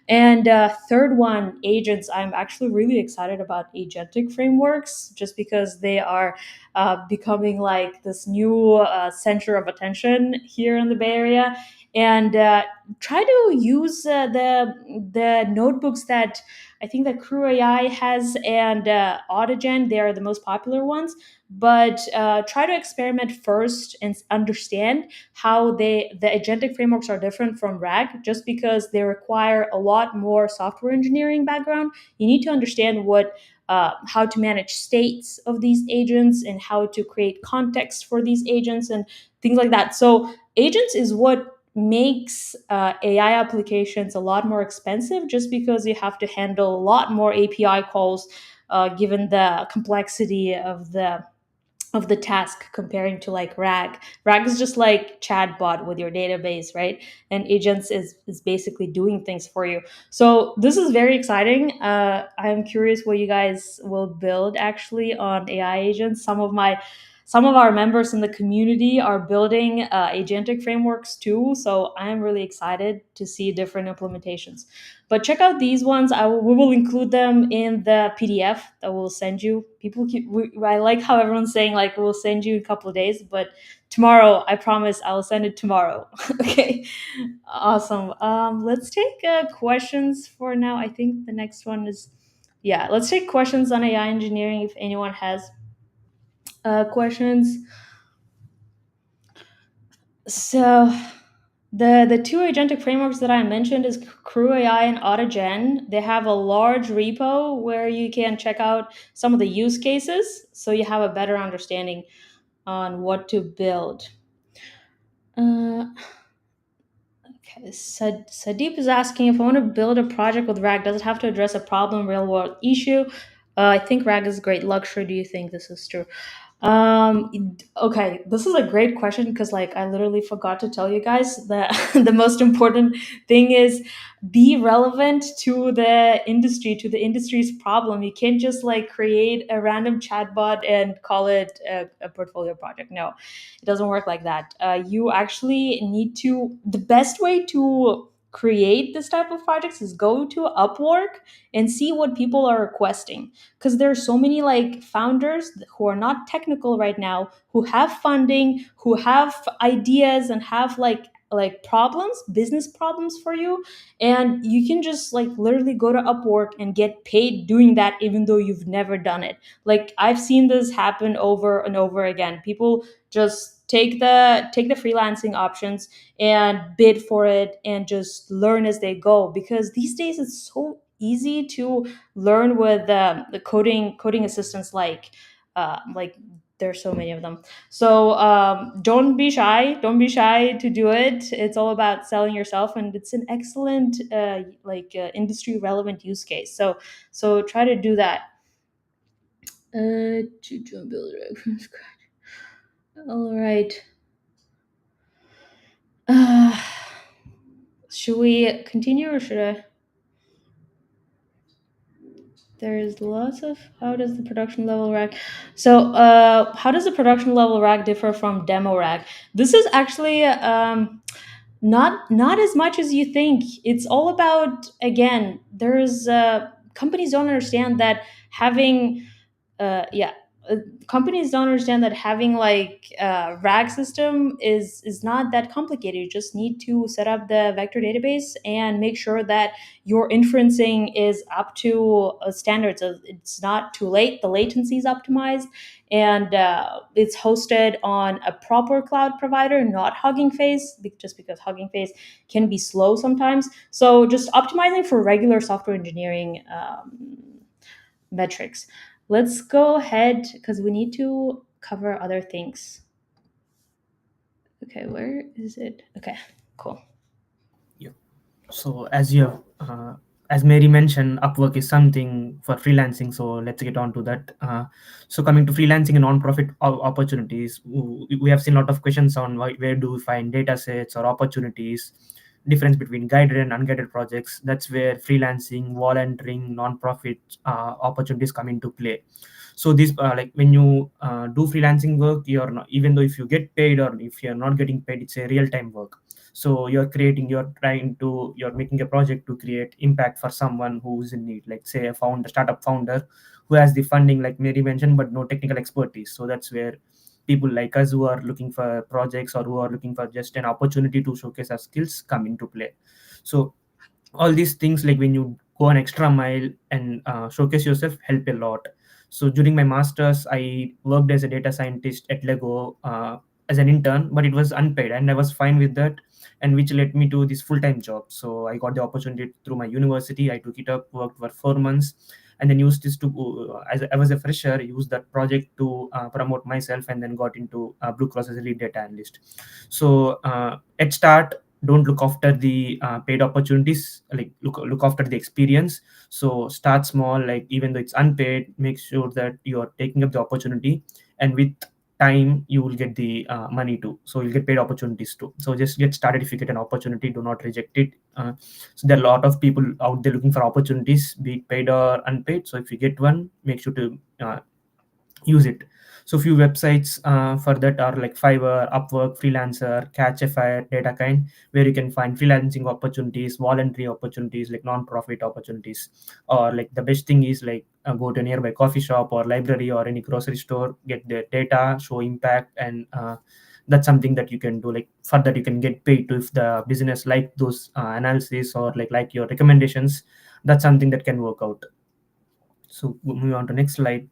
And third one, agents. I'm actually really excited about agentic frameworks just because they are becoming like this new center of attention here in the Bay Area. And try to use the notebooks that I think that Crew AI has and Autogen. They are the most popular ones. But try to experiment first and understand how the agentic frameworks are different from RAG. Just because they require a lot more software engineering background, you need to understand how to manage states of these agents and how to create context for these agents and things like that. So agents is what makes AI applications a lot more expensive, just because you have to handle a lot more API calls, given the complexity of the task comparing to like RAG. RAG is just like chatbot with your database, right? And agents is basically doing things for you. So this is very exciting. I'm curious what you guys will build actually on AI agents. Some of our members in the community are building agentic frameworks too. So I'm really excited to see different implementations. But check out these ones. We will include them in the PDF that we'll send you. I like how everyone's saying like we'll send you in a couple of days, but tomorrow, I promise I'll send it tomorrow. Okay, awesome. Let's take questions for now. I think the next one is, yeah, let's take questions on AI engineering if anyone has questions. So the two agentic frameworks that I mentioned is Crew AI and Autogen. They have a large repo where you can check out some of the use cases, so you have a better understanding on what to build. Okay, Sadeep is asking, if I want to build a project with RAG, does it have to address a problem, real world issue? I think RAG is a great luxury. Do you think this is true? Okay, this is a great question because like I literally forgot to tell you guys that the most important thing is be relevant to the industry's problem. You can't just like create a random chatbot and call it a portfolio project. No, it doesn't work like that. You actually need to, the best way to create this type of projects is go to Upwork and see what people are requesting, because there's so many like founders who are not technical right now, who have funding, who have ideas and have like problems, business problems for you, and you can just like literally go to Upwork and get paid doing that even though you've never done it. Like I've seen this happen over and over again. People just take the freelancing options and bid for it and just learn as they go, because these days it's so easy to learn with the coding assistants like there's so many of them. So don't be shy to do it. It's all about selling yourself, and it's an excellent industry relevant use case. So try to do that. To build it from scratch. All right. uh, should we continue or should I? There's lots of, how does the production level rack, so how does the production level rack differ from demo rack? This is actually not as much as you think. It's all about, again, there's companies don't understand that having yeah companies don't understand that having like RAG system is not that complicated. You just need to set up the vector database and make sure that your inferencing is up to standards. So it's not too late, the latency is optimized, and it's hosted on a proper cloud provider, not Hugging Face, just because Hugging Face can be slow sometimes. So just optimizing for regular software engineering metrics. Let's go ahead because we need to cover other things. Okay, where is it? Okay, cool. Yeah. So as you have, as Mary mentioned, Upwork is something for freelancing. So let's get on to that. So coming to freelancing and non-profit opportunities, we have seen a lot of questions on where do we find data sets or opportunities, difference between guided and unguided projects. That's where freelancing, volunteering, non-profit opportunities come into play. So this like when you do freelancing work, you're not, even though if you get paid or if you're not getting paid, it's a real-time work. So you're making a project to create impact for someone who's in need, like say a startup founder who has the funding like Mary mentioned but no technical expertise. So that's where people like us who are looking for projects or who are looking for just an opportunity to showcase our skills come into play. So all these things, like when you go an extra mile and showcase yourself, help a lot. So during my masters, I worked as a data scientist at Lego as an intern, but it was unpaid and I was fine with that, and which led me to this full-time job. So I got the opportunity through my university. I took it up, worked for 4 months, and then used this to as I was a fresher, used that project to promote myself, and then got into Blue Cross as a lead data analyst. So at start, don't look after the paid opportunities, like look after the experience. So start small, like even though it's unpaid, make sure that you are taking up the opportunity, and with time you will get the money too, so you'll get paid opportunities too. So just get started. If you get an opportunity, do not reject it. So there are a lot of people out there looking for opportunities, be it paid or unpaid. So if you get one, make sure to use it. So few websites for that are like Fiverr, Upwork, Freelancer, Catchafire, DataKind, where you can find freelancing opportunities, voluntary opportunities, like non-profit opportunities. Or like the best thing is like go to a nearby coffee shop or library or any grocery store, get the data, show impact, and that's something that you can do. Like for that you can get paid to, if the business like those analysis or like your recommendations, that's something that can work out. So moving on to next slide.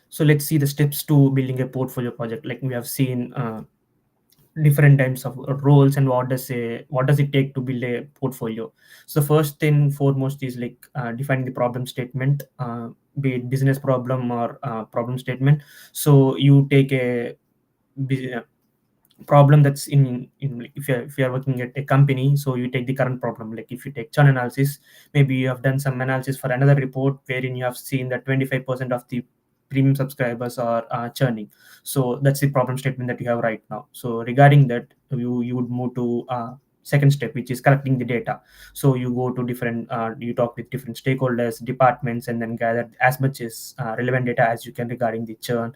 So let's see the steps to building a portfolio project. Like we have seen different types of roles and what does it take to build a portfolio. So first and foremost is like defining the problem statement, be it business problem or problem statement. So you take a problem that's in like if you're working at a company, so you take the current problem. Like if you take churn analysis, maybe you have done some analysis for another report wherein you have seen that 25% of the premium subscribers are churning. So that's the problem statement that you have right now. So regarding that, you would move to second step, which is collecting the data. So you go to different you talk with different stakeholders, departments, and then gather as much as relevant data as you can regarding the churn,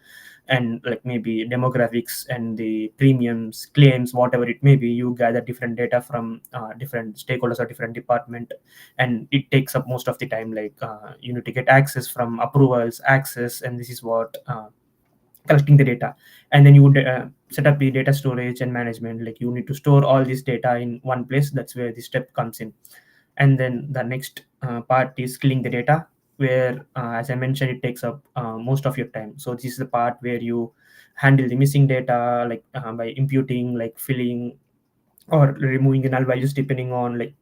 and like maybe demographics and the premiums, claims, whatever it may be. You gather different data from different stakeholders or different department, and it takes up most of the time. Like you need to get access from approvals, access, and this is what collecting the data. And then you would set up the data storage and management. Like you need to store all this data in one place. That's where the step comes in. And then the next part is cleaning the data, where as I mentioned, it takes up most of your time. So this is the part where you handle the missing data, like by imputing, like filling, or removing the null values, depending on like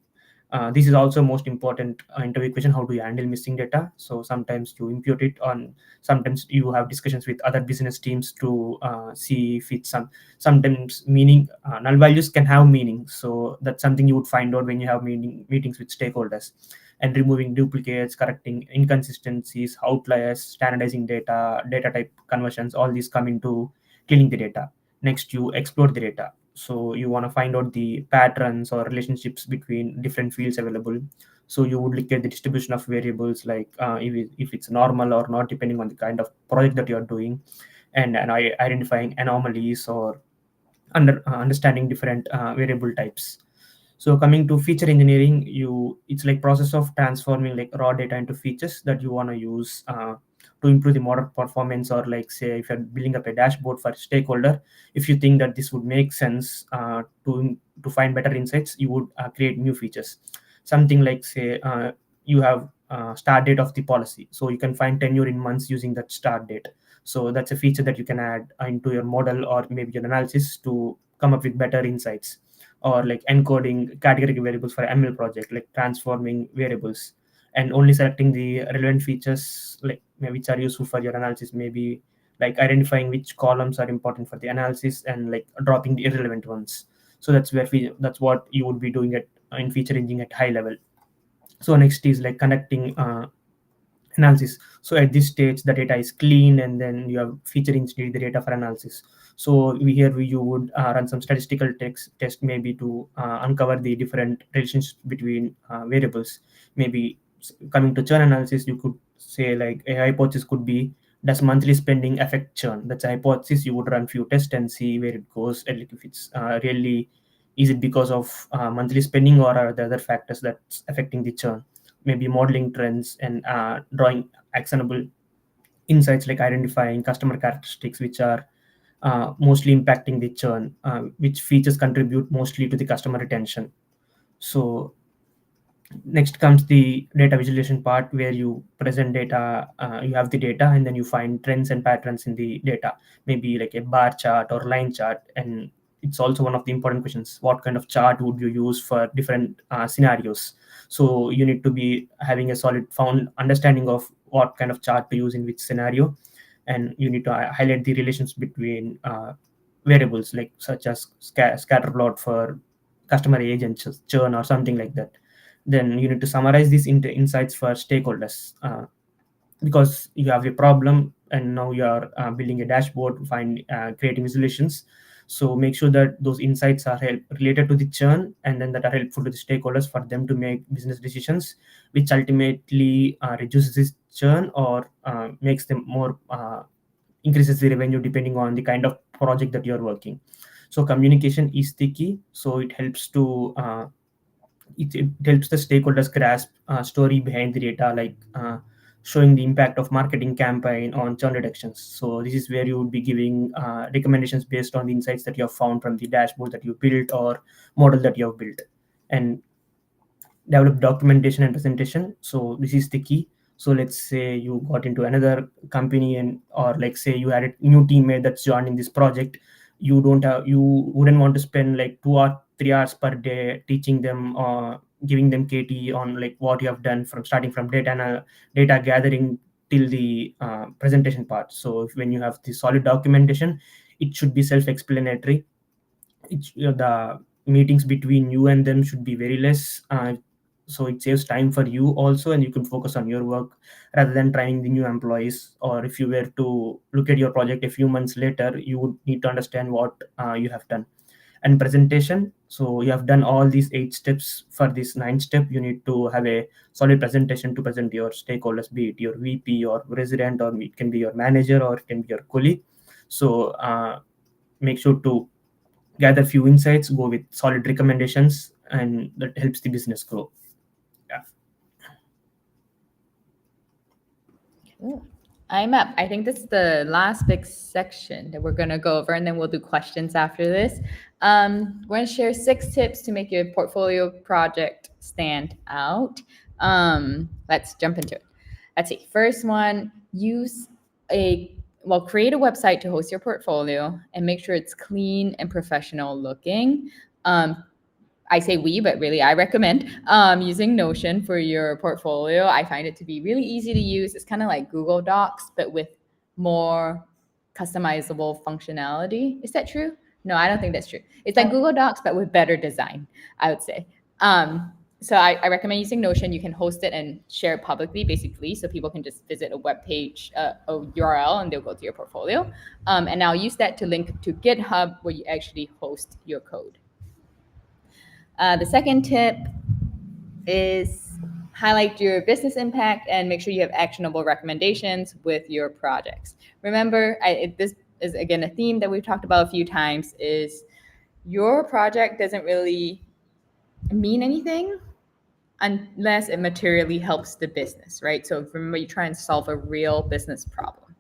this is also most important interview question: how do you handle missing data? So sometimes you impute it on, sometimes you have discussions with other business teams to see if it's sometimes meaning, null values can have meaning. So that's something you would find out when you have meetings with stakeholders. And removing duplicates, correcting inconsistencies, outliers, standardizing data, data type conversions, all these come into cleaning the data. Next, you explore the data. So you want to find out the patterns or relationships between different fields available. So you would look at the distribution of variables, like if it's normal or not, depending on the kind of project that you're doing, and identifying anomalies, or understanding different variable types. So coming to feature engineering, it's like process of transforming like raw data into features that you want to use to improve the model performance. Or like say if you're building up a dashboard for stakeholder, if you think that this would make sense to find better insights, you would create new features. Something like say you have start date of the policy, so you can find tenure in months using that start date. So that's a feature that you can add into your model or maybe your analysis to come up with better insights. Or like encoding categorical variables for ML project, like transforming variables and only selecting the relevant features, like which are useful for your analysis. Maybe like identifying which columns are important for the analysis and like dropping the irrelevant ones. So that's what you would be doing at in feature engineering at high level. So next is like conducting analysis. So at this stage the data is clean, and then you have feature engineered the data for analysis. So you would run some statistical test maybe to uncover the different relationships between variables. Maybe coming to churn analysis, you could say like a hypothesis could be, does monthly spending affect churn? That's a hypothesis. You would run few tests and see where it goes, and like if it's really, is it because of monthly spending, or are there other factors that's affecting the churn? Maybe modeling trends and drawing actionable insights, like identifying customer characteristics which are mostly impacting the churn, which features contribute mostly to the customer retention. So next comes the data visualization part, where you present data. You have the data, and then you find trends and patterns in the data, maybe like a bar chart or line chart. And it's also one of the important questions: what kind of chart would you use for different scenarios? So you need to be having a solid found understanding of what kind of chart to use in which scenario. And you need to highlight the relations between variables, like such as scatter plot for customer age and churn or something like that. Then you need to summarize these into insights for stakeholders, because you have a problem and now you are building a dashboard, find creating visualizations. So make sure that those insights are related to the churn, and then that are helpful to the stakeholders for them to make business decisions, which ultimately reduces this churn, or makes them more increases the revenue, depending on the kind of project that you're working. So communication is the key. So it helps the stakeholders grasp story behind the data, like showing the impact of marketing campaign on churn reductions. So this is where you would be giving recommendations based on the insights that you have found from the dashboard that you built or model that you have built. And develop documentation and presentation. So this is the key. So let's say you got into another company, and or like say you had a new teammate that's joining this project. You wouldn't want to spend like 2 or 3 hours per day teaching them or giving them KT on like what you have done from starting from data gathering till the presentation part. So when you have the solid documentation, it should be self-explanatory. the meetings between you and them should be very less, so it saves time for you also, and you can focus on your work rather than training the new employees. Or if you were to look at your project a few months later, you would need to understand what you have done. And presentation, so you have done all these 8 steps. For this ninth step, you need to have a solid presentation to present your stakeholders, be it your VP or president, or it can be your manager, or it can be your colleague. So make sure to gather few insights, go with solid recommendations, and that helps the business grow. Yeah. Cool. I'm up. I think this is the last big section that we're going to go over, and then we'll do questions after this. We're going to share 6 tips to make your portfolio project stand out. Let's jump into it. Let's see. First one, create a website to host your portfolio and make sure it's clean and professional looking. I say we, but really I recommend using Notion for your portfolio. I find it to be really easy to use. It's kind of like Google Docs, but with more customizable functionality. Is that true? No, I don't think that's true. It's like Google Docs, but with better design, I would say. So I recommend using Notion. You can host it and share it publicly, basically, so people can just visit a web page, a URL, and they'll go to your portfolio. And now use that to link to GitHub, where you actually host your code. The second tip is highlight your business impact and make sure you have actionable recommendations with your projects. Remember, this is again a theme that we've talked about a few times, is your project doesn't really mean anything unless it materially helps the business, right? So remember, you try and solve a real business problem.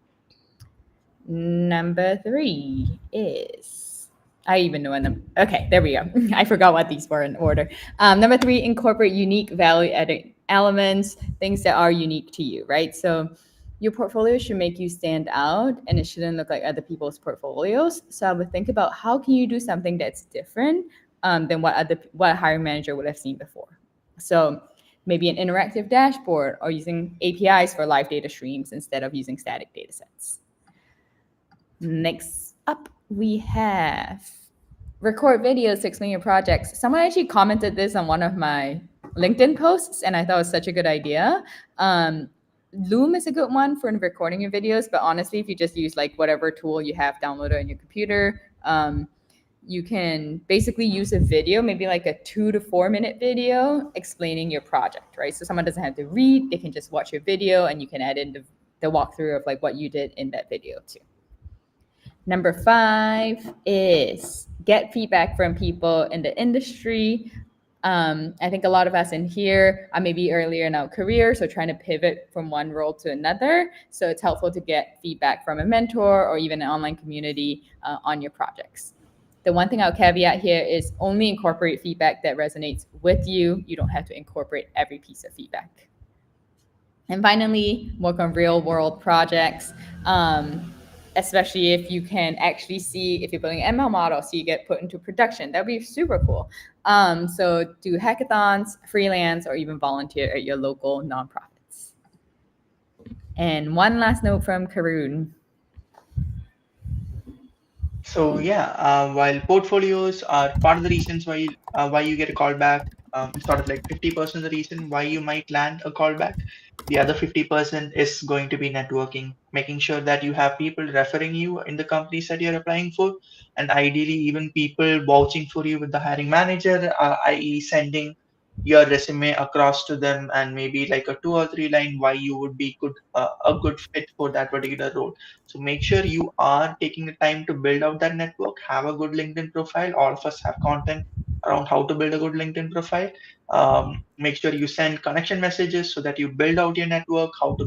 Number 3 is, I even know them. Okay, there we go. I forgot what these were in order. Number 3, incorporate unique value-adding elements, things that are unique to you, right? So your portfolio should make you stand out, and it shouldn't look like other people's portfolios. So I would think about how can you do something that's different than what a hiring manager would have seen before. So maybe an interactive dashboard, or using APIs for live data streams instead of using static data sets. Next up, we have record videos to explain your projects. Someone actually commented this on one of my LinkedIn posts, and I thought it was such a good idea. Loom is a good one for recording your videos, but honestly, if you just use like whatever tool you have downloaded on your computer, you can basically use a video, maybe like a 2 to 4 minute video explaining your project, right? So someone doesn't have to read, they can just watch your video, and you can add in the walkthrough of like what you did in that video too. Number 5 is get feedback from people in the industry. I think a lot of us in here are maybe earlier in our career, so trying to pivot from one role to another. So it's helpful to get feedback from a mentor or even an online community on your projects. The one thing I'll caveat here is only incorporate feedback that resonates with you. You don't have to incorporate every piece of feedback. And finally, work on real world projects. Especially if you can actually see if you're building an ML model, so you get put into production. That would be super cool. So do hackathons, freelance, or even volunteer at your local nonprofits. And one last note from Karun. So yeah, while portfolios are part of the reasons why you get a callback, it's sort of like 50% of the reason why you might land a callback. The other 50% is going to be networking, making sure that you have people referring you in the companies that you're applying for, and ideally even people vouching for you with the hiring manager, i.e., sending your resume across to them and maybe like a 2 or 3 line why you would be a good fit for that particular role. So make sure you are taking the time to build out that network, have a good LinkedIn profile. All of us have content around how to build a good LinkedIn profile. Make sure you send connection messages so that you build out your network, how to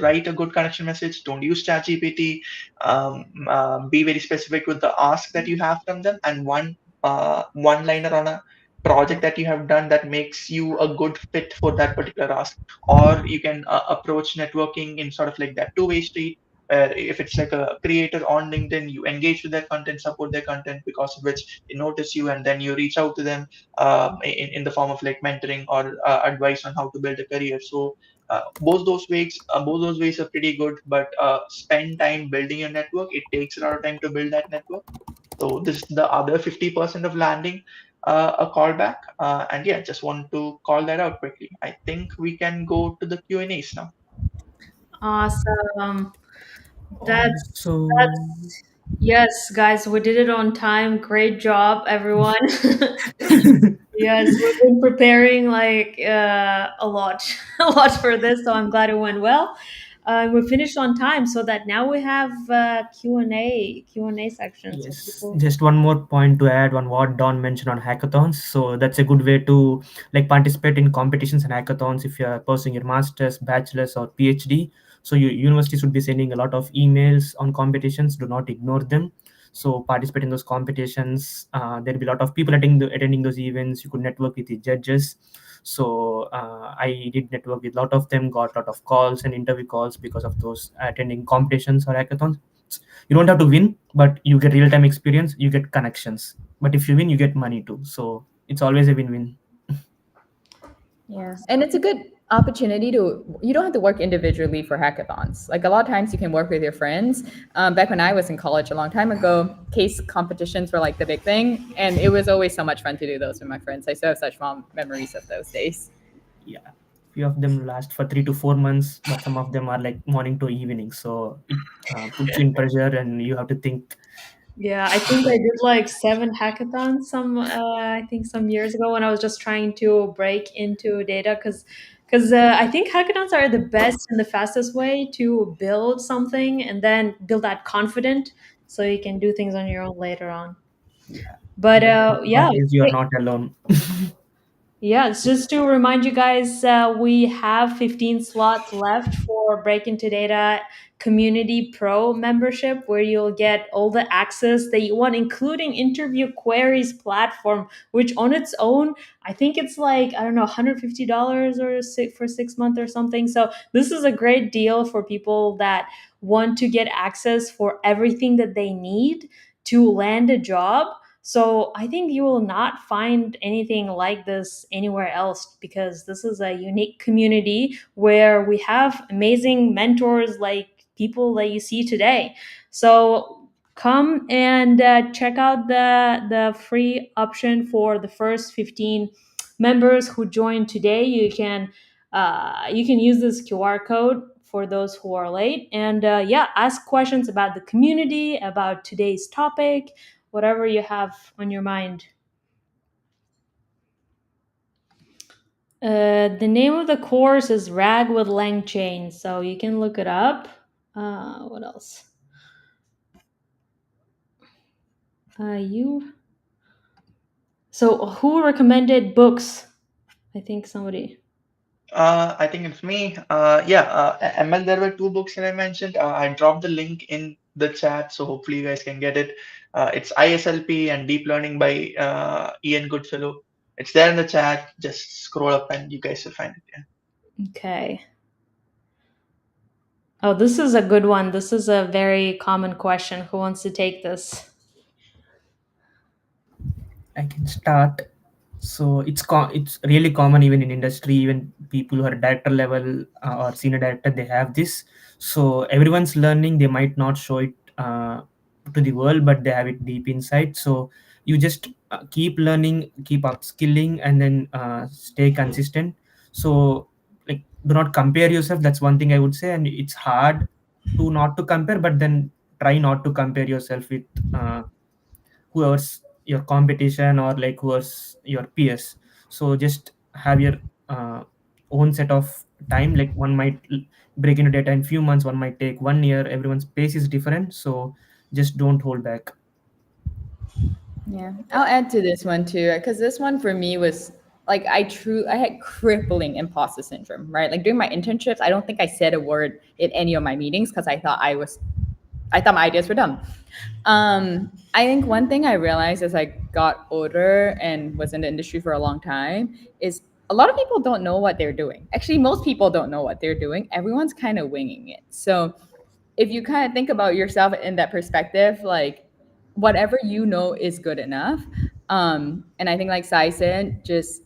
write a good connection message. Don't use ChatGPT. Be very specific with the ask that you have from them, and one liner on a project that you have done that makes you a good fit for that particular ask. Or you can approach networking in sort of like that two-way street. If it's like a creator on LinkedIn, you engage with their content, support their content, because of which they notice you, and then you reach out to them in the form of like mentoring or advice on how to build a career. So both those ways are pretty good, but spend time building your network. It takes a lot of time to build that network. So this is the other 50% of landing a callback. And yeah, just want to call that out quickly. I think we can go to the Q&As now. Awesome. Also, That's yes, guys, we did it on time. Great job, everyone. Yes, we've been preparing like a lot, a lot for this, so I'm glad it went well. We finished on time, so that now we have Q&A section. So yes, people, just one more point to add on what Don mentioned on hackathons. So that's a good way to like participate in competitions and hackathons if you are pursuing your master's, bachelor's, or PhD. So your university should be sending a lot of emails on competitions. Do not ignore them. So participate in those competitions. There'll be a lot of people attending those events. You could network with the judges. So I did network with a lot of them. Got a lot of calls and interview calls because of those attending competitions or hackathons. You don't have to win, but you get real time experience, you get connections, but if you win you get money too, so it's always a win-win. Yeah, and it's a good opportunity to, you don't have to work individually for hackathons. Like a lot of times you can work with your friends. Back when I was in college a long time ago, case competitions were like the big thing, and it was always so much fun to do those with my friends. I still have such fond memories of those days. Yeah, few of them last for 3 to 4 months, but some of them are like morning to evening, so it puts you in pressure and you have to think. yeah, I think I did like 7 hackathons I think some years ago when I was just trying to break into data because I think hackathons are the best and the fastest way to build something and then build that confident so you can do things on your own later on. Yeah, But the best yeah, part is you are not alone. yeah, it's just to remind you guys, we have 15 slots left for Break Into Data Community Pro membership, where you'll get all the access that you want, including interview queries platform, which on its own, I think it's like, I don't know, $150 for 6 months or something. So this is a great deal for people that want to get access for everything that they need to land a job. So I think you will not find anything like this anywhere else because this is a unique community where we have amazing mentors like people that you see today. So come and check out the free option for the first 15 members who join today. You can use this QR code for those who are late and yeah, ask questions about the community, about today's topic, whatever you have on your mind. The name of the course is Rag with Langchain, so you can look it up. What else? You. So who recommended books? I think somebody. I think it's me. Yeah, ML, there were two books that I mentioned. I dropped the link in the chat, so hopefully you guys can get it. It's ISLP and Deep Learning by Ian Goodfellow. It's there in the chat. Just scroll up and you guys will find it. Yeah. Okay. Oh, this is a good one. This is a very common question. Who wants to take this? I can start. So it's really common even in industry, even people who are director level or senior director, they have this. So everyone's learning. They might not show it to the world, but they have it deep inside. So you just keep learning, keep upskilling, and then stay consistent. So like do not compare yourself. That's one thing I would say, and it's hard to not to compare, but then try not to compare yourself with. Whoever's your competition or like whoever's your peers, so just have your uh, own set of time, like one might break into data in few months, one might take 1 year, everyone's pace is different, so just don't hold back. Yeah, I'll add to this one too, because this one for me was like I had crippling imposter syndrome, right? Like during my internships, I don't think I said a word in any of my meetings because I thought my ideas were dumb. I think one thing I realized as I got older and was in the industry for a long time is a lot of people don't know what they're doing. Actually, most people don't know what they're doing. Everyone's kind of winging it. So if you kind of think about yourself in that perspective, like whatever you know is good enough. And I think, like Sai said, just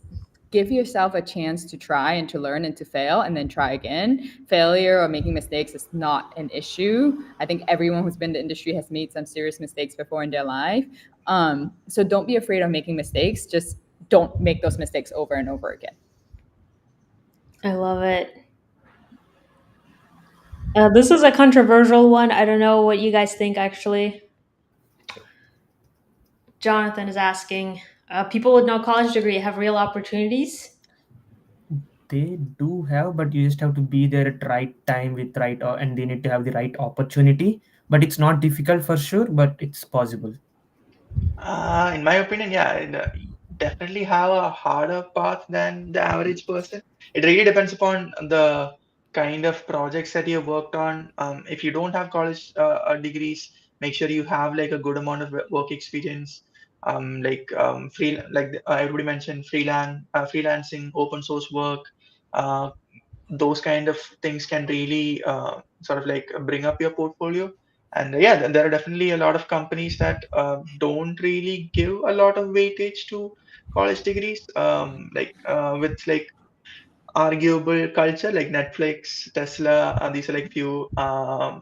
give yourself a chance to try and to learn and to fail and then try again. Failure or making mistakes is not an issue. I think everyone who's been in the industry has made some serious mistakes before in their life. So don't be afraid of making mistakes. Just don't make those mistakes over and over again. I love it. This is a controversial one. I don't know what you guys think, actually. Jonathan is asking, people with no college degree have real opportunities? They do have, but you just have to be there at right time with right, and they need to have the right opportunity. But it's not difficult for sure, but it's possible. In my opinion, yeah, definitely have a harder path than the average person. It really depends upon the kind of projects that you worked on. If you don't have college degrees, make sure you have like a good amount of work experience. Everybody mentioned freelancing, open source work. Uh, those kind of things can really sort of like bring up your portfolio. And yeah, there are definitely a lot of companies that don't really give a lot of weightage to college degrees, with like arguable culture like Netflix, Tesla. These are like few. There are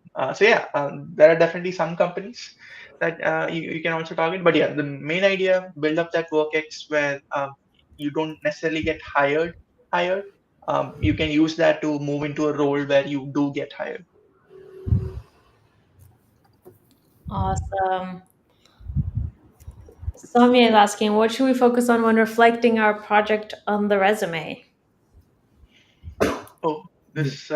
definitely some companies that you can also target. But yeah, the main idea, build up that work X where you don't necessarily get hired. You can use that to move into a role where you do get hired. Awesome. Samia is asking, what should we focus on when reflecting our project on the resume? Oh, Yeah. this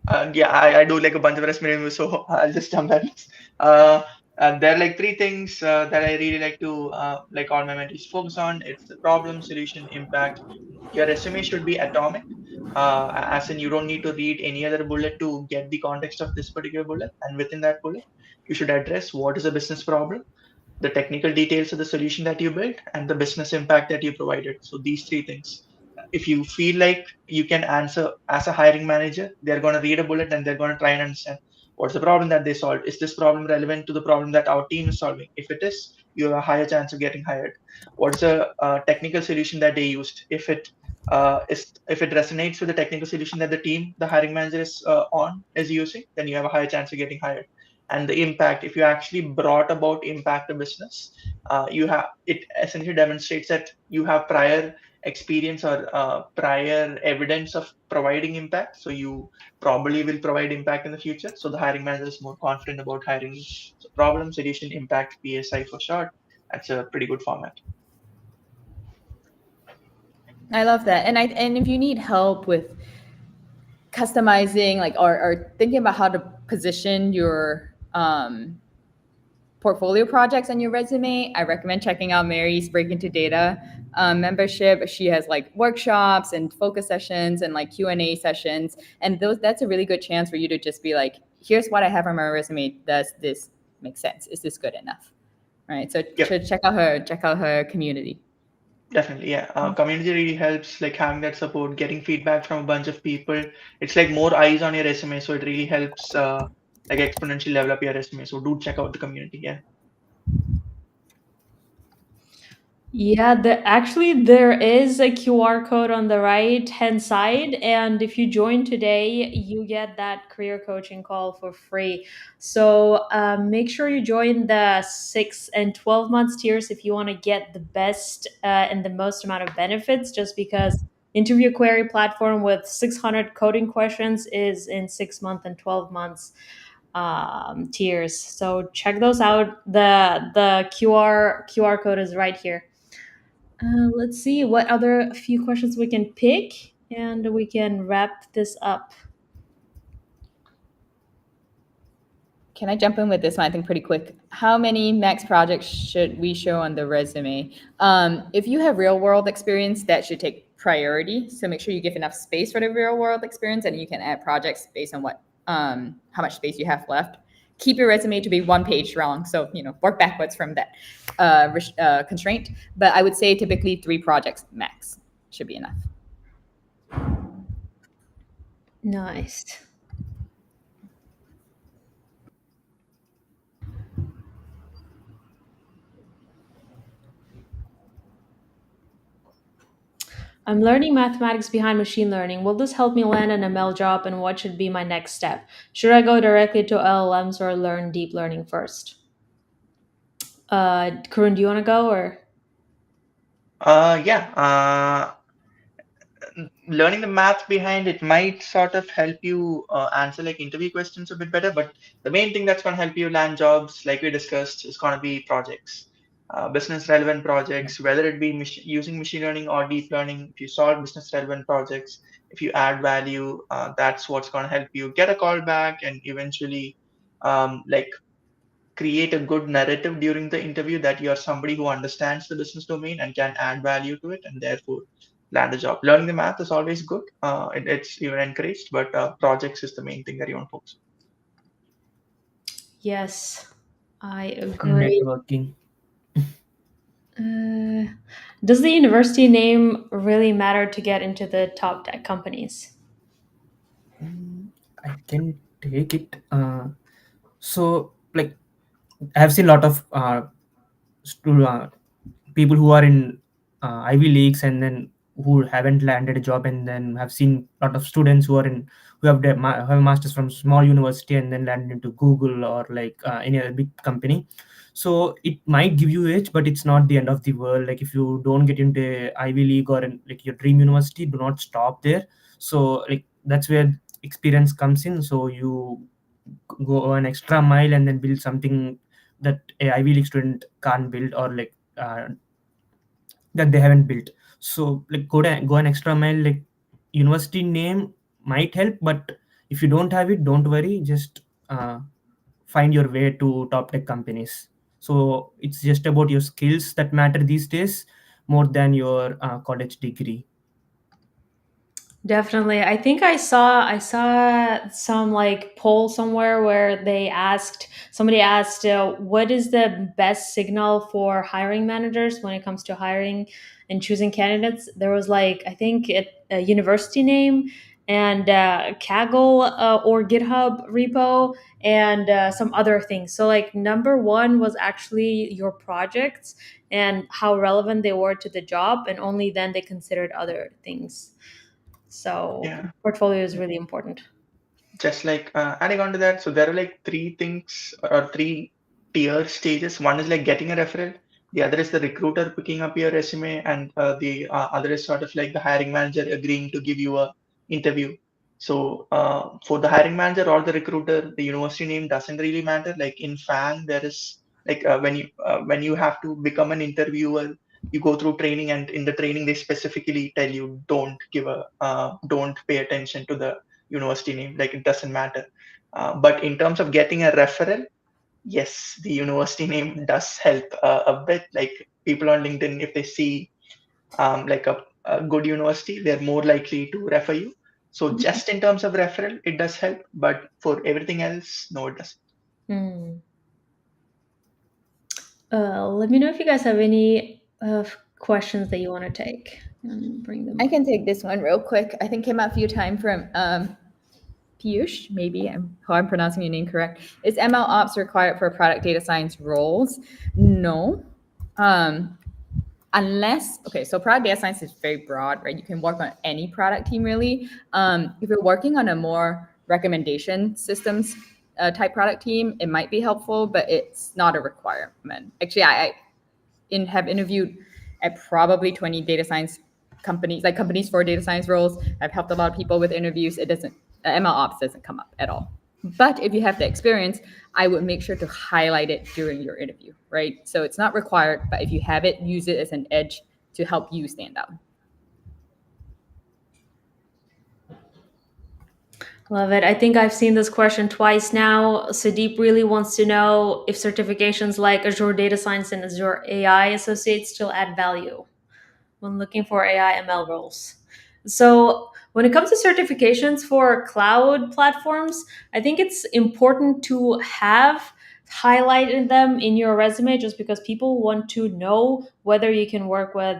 I do like a bunch of resume reviews, so I'll just jump at this. There are like three things that I really like to like all my mentees focus on. It's the problem, solution, impact. Your resume should be atomic, as in you don't need to read any other bullet to get the context of this particular bullet. And within that bullet, you should address what is a business problem, the technical details of the solution that you built, and the business impact that you provided. So these three things. If you feel like you can answer as a hiring manager, they're going to read a bullet and they're going to try and understand what's the problem that they solved. Is this problem relevant to the problem that our team is solving? If it is, you have a higher chance of getting hired. What's the technical solution that they used? If it resonates with the technical solution that the hiring manager is using, then you have a higher chance of getting hired. And the impact, if you actually brought about impact to business, you have it essentially demonstrates that you have prior experience or prior evidence of providing impact, so you probably will provide impact in the future, so the hiring manager is more confident about hiring you. So problem, solution, impact, PSI for short. That's a pretty good format. I love that. And if you need help with customizing or thinking about how to position your portfolio projects on your resume, I recommend checking out Mary's Break Into Data membership. She has like workshops and focus sessions and like Q&A sessions, and that's a really good chance for you to just be like, here's what I have on my resume. Does this make sense? Is this good enough? Right. So Yep. check out her community. Definitely, yeah. Community really helps, like having that support, getting feedback from a bunch of people. It's like more eyes on your resume, so it really helps like exponentially level up your resume. So do check out the community. Yeah. Yeah, there is a QR code on the right hand side, and if you join today, you get that career coaching call for free. So make sure you join the 6 and 12 months tiers if you want to get the best and the most amount of benefits. Just because interview query platform with 600 coding questions is in 6 month and 12 months tiers. So check those out. The QR code is right here. Let's see what other few questions we can pick, and we can wrap this up. Can I jump in with this one? I think pretty quick. How many max projects should we show on the resume? If you have real world experience, that should take priority. So make sure you give enough space for the real world experience, and you can add projects based on how much space you have left. Keep your resume to be 1 page long, so work backwards from that constraint. But I would say typically 3 projects max should be enough. Nice. I'm learning mathematics behind machine learning. Will this help me land an ML job, and what should be my next step? Should I go directly to LLMs or learn deep learning first? Karun, do you want to go or? Yeah. Learning the math behind it might sort of help you answer like interview questions a bit better, but the main thing that's going to help you land jobs, like we discussed, is going to be projects, business relevant projects, whether it be using machine learning or deep learning. If you solve business relevant projects, if you add value, that's what's going to help you get a call back and eventually like create a good narrative during the interview that you're somebody who understands the business domain and can add value to it, and therefore land a job. Learning the math is always good. It's even encouraged, but projects is the main thing that you want to focus Yes, I And agree. networking. Uh, does the university name really matter to get into the top tech companies? I can take it. So like I've seen a lot of people who are in Ivy leagues and then who haven't landed a job, and then have seen a lot of students who are in who have have a masters from small university and then landed into Google or like any other big company. So it might give you edge, but it's not the end of the world. Like if you don't get into a Ivy league or in, like your dream university, do not stop there. So like that's where experience comes in. So you go an extra mile and then build something that a Ivy League student can't build, or like that they haven't built. So like go an extra mile. Like university name might help, but if you don't have it, don't worry. Just find your way to top tech companies. So it's just about your skills that matter these days more than your college degree. Definitely. I think I saw some like poll somewhere where somebody asked what is the best signal for hiring managers when it comes to hiring and choosing candidates. There was like I think a university name and Kaggle or GitHub repo and some other things. So like number one was actually your projects and how relevant they were to the job, and only then they considered other things. on. So Yeah. portfolio is really important. Just like adding on to that, so there are like three things or three tier stages. One is like getting a referral, the other is the recruiter picking up your resume, and the other is sort of like the hiring manager agreeing to give you a interview. So for the hiring manager or the recruiter, the university name doesn't really matter. Like in FANG, there is like when you have to become an interviewer, you go through training, and in the training they specifically tell you don't pay attention to the university name, like it doesn't matter. But in terms of getting a referral, yes, the university name does help a bit. Like people on LinkedIn, if they see like a good university, they're more likely to refer you. So just in terms of referral, it does help, but for everything else, no, it doesn't. Hmm. Let me know if you guys have any questions that you want to take and bring them I up. can take this one real quick. I think came up a few times from Piyush, maybe how I'm pronouncing your name correct. Is ML ops required for product data science roles? No. Um, unless okay, so product data science is very broad, right? You can work on any product team really. If you're working on a more recommendation systems type product team, it might be helpful, but it's not a requirement. Actually, have interviewed at probably 20 data science companies, like companies for data science roles. I've helped a lot of people with interviews. It doesn't, ML ops doesn't come up at all. But if you have the experience, I would make sure to highlight it during your interview, right? So it's not required, but if you have it, use it as an edge to help you stand out. Love it. I think I've seen this question twice now. Sudeep really wants to know if certifications like Azure Data Science and Azure AI Associates still add value when looking for AI ML roles. So, when it comes to certifications for cloud platforms, I think it's important to have highlighted them in your resume just because people want to know whether you can work with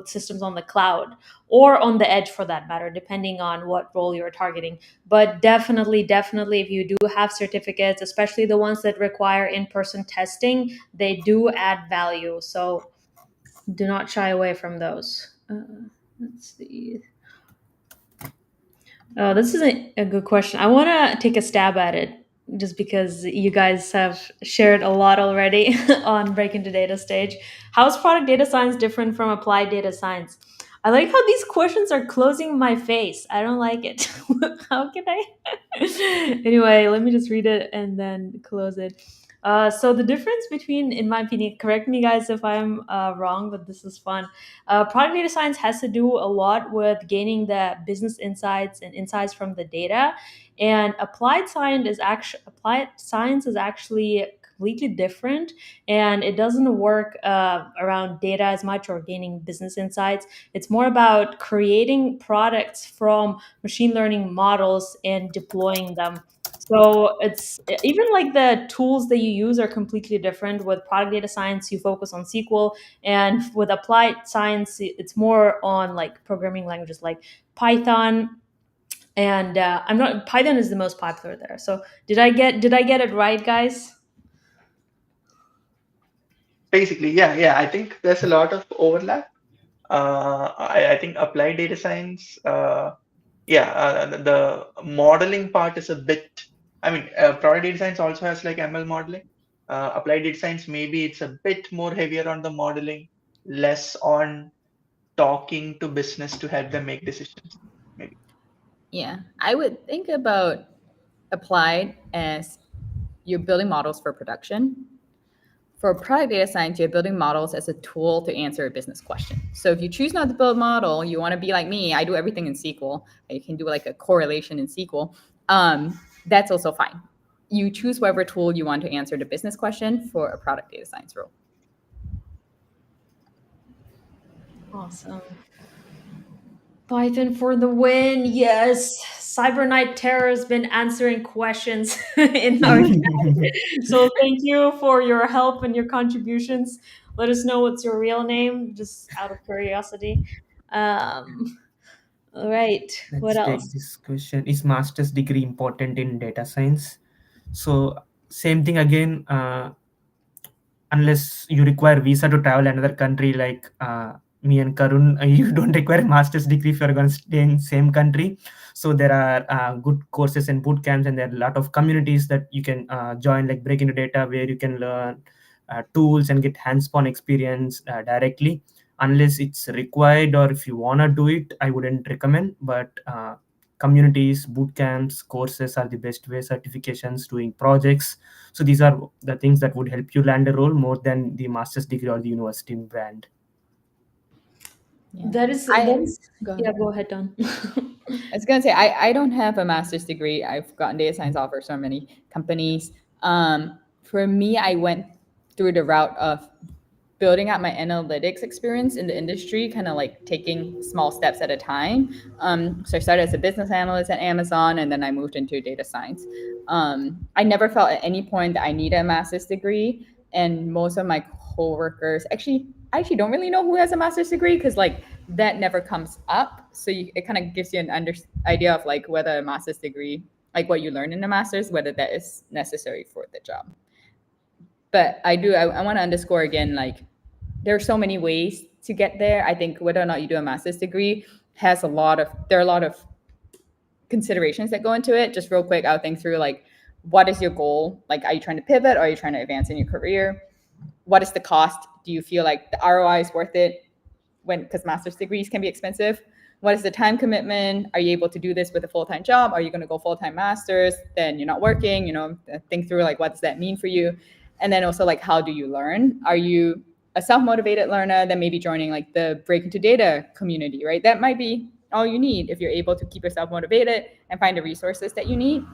systems on the cloud or on the edge for that matter, depending on what role you're targeting. But definitely, if you do have certificates, especially the ones that require in-person testing, they do add value. So do not shy away from those. Let's see. Oh, this is a good question. I want to take a stab at it just because you guys have shared a lot already on Break into Data stage. How is product data science different from applied data science? I like how these questions are closing my face. I don't like it. How can I? Anyway, let me just read it and then close it. So the difference between, in my opinion, correct me guys if I'm wrong, but this is fun. Product data science has to do a lot with gaining the business insights and insights from the data, and applied science is actually completely different, and it doesn't work around data as much or gaining business insights. It's more about creating products from machine learning models and deploying them. So it's even like the tools that you use are completely different. With product data science, you focus on SQL, and with applied science, it's more on like programming languages like Python. And I'm not Python is the most popular there. So did I get it right, guys? Basically, yeah, yeah. I think there's a lot of overlap. I think applied data science, yeah, the modeling part is a bit. I mean, product data science also has like ML modeling. Applied data science, maybe it's a bit more heavier on the modeling, less on talking to business to help them make decisions. Maybe. Yeah, I would think about applied as you're building models for production. For product data science, you're building models as a tool to answer a business question. So if you choose not to build a model, you want to be like me, I do everything in SQL. You can do like a correlation in SQL. That's also fine. You choose whatever tool you want to answer the business question for a product data science role. Awesome. Python for the win. Yes. Cyber Night Terror has been answering questions in our chat. So thank you for your help and your contributions. Let us know what's your real name, just out of curiosity. Um, all right. What Let's take else? this question. Is master's degree important in data science? So same thing again. Unless you require visa to travel another country, like me and Karun, you don't require master's degree if you're going to stay in same country. So there are good courses and boot camps, and there are a lot of communities that you can join, like Break into Data, where you can learn tools and get hands-on experience directly. Unless it's required, or if you want to do it, I wouldn't recommend. But communities, boot camps, courses are the best way. Certifications, doing projects, so these are the things that would help you land a role more than the master's degree or the university brand. Yeah. That is Go yeah, ahead. go ahead, Don. I was gonna say I don't have a master's degree. I've gotten data science offers from many companies. For me, I went through the route of building out my analytics experience in the industry, kind of like taking small steps at a time. So I started as a business analyst at Amazon, and then I moved into data science. I never felt at any point that I needed a master's degree, and most of my coworkers I actually don't really know who has a master's degree because like that never comes up. So it kind of gives you an idea of like whether a master's degree, like what you learn in a master's, whether that is necessary for the job. But I want to underscore again, like there are so many ways to get there. I think whether or not you do a master's degree there are a lot of considerations that go into it. Just real quick, I'll think through like what is your goal? Like, are you trying to pivot or are you trying to advance in your career? What is the cost? Do you feel like the ROI is worth it? Because master's degrees can be expensive. What is the time commitment? Are you able to do this with a full-time job? Are you going to go full-time masters? Then you're not working, think through like what does that mean for you? And then also like how do you learn? Are you a self-motivated learner? Then maybe joining like the Break into Data community, right? That might be all you need if you're able to keep yourself motivated and find the resources that you need.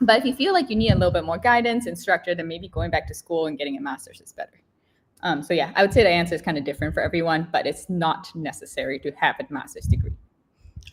But if you feel like you need a little bit more guidance and structure, then maybe going back to school and getting a master's is better. So yeah, I would say the answer is kind of different for everyone, but it's not necessary to have a master's degree.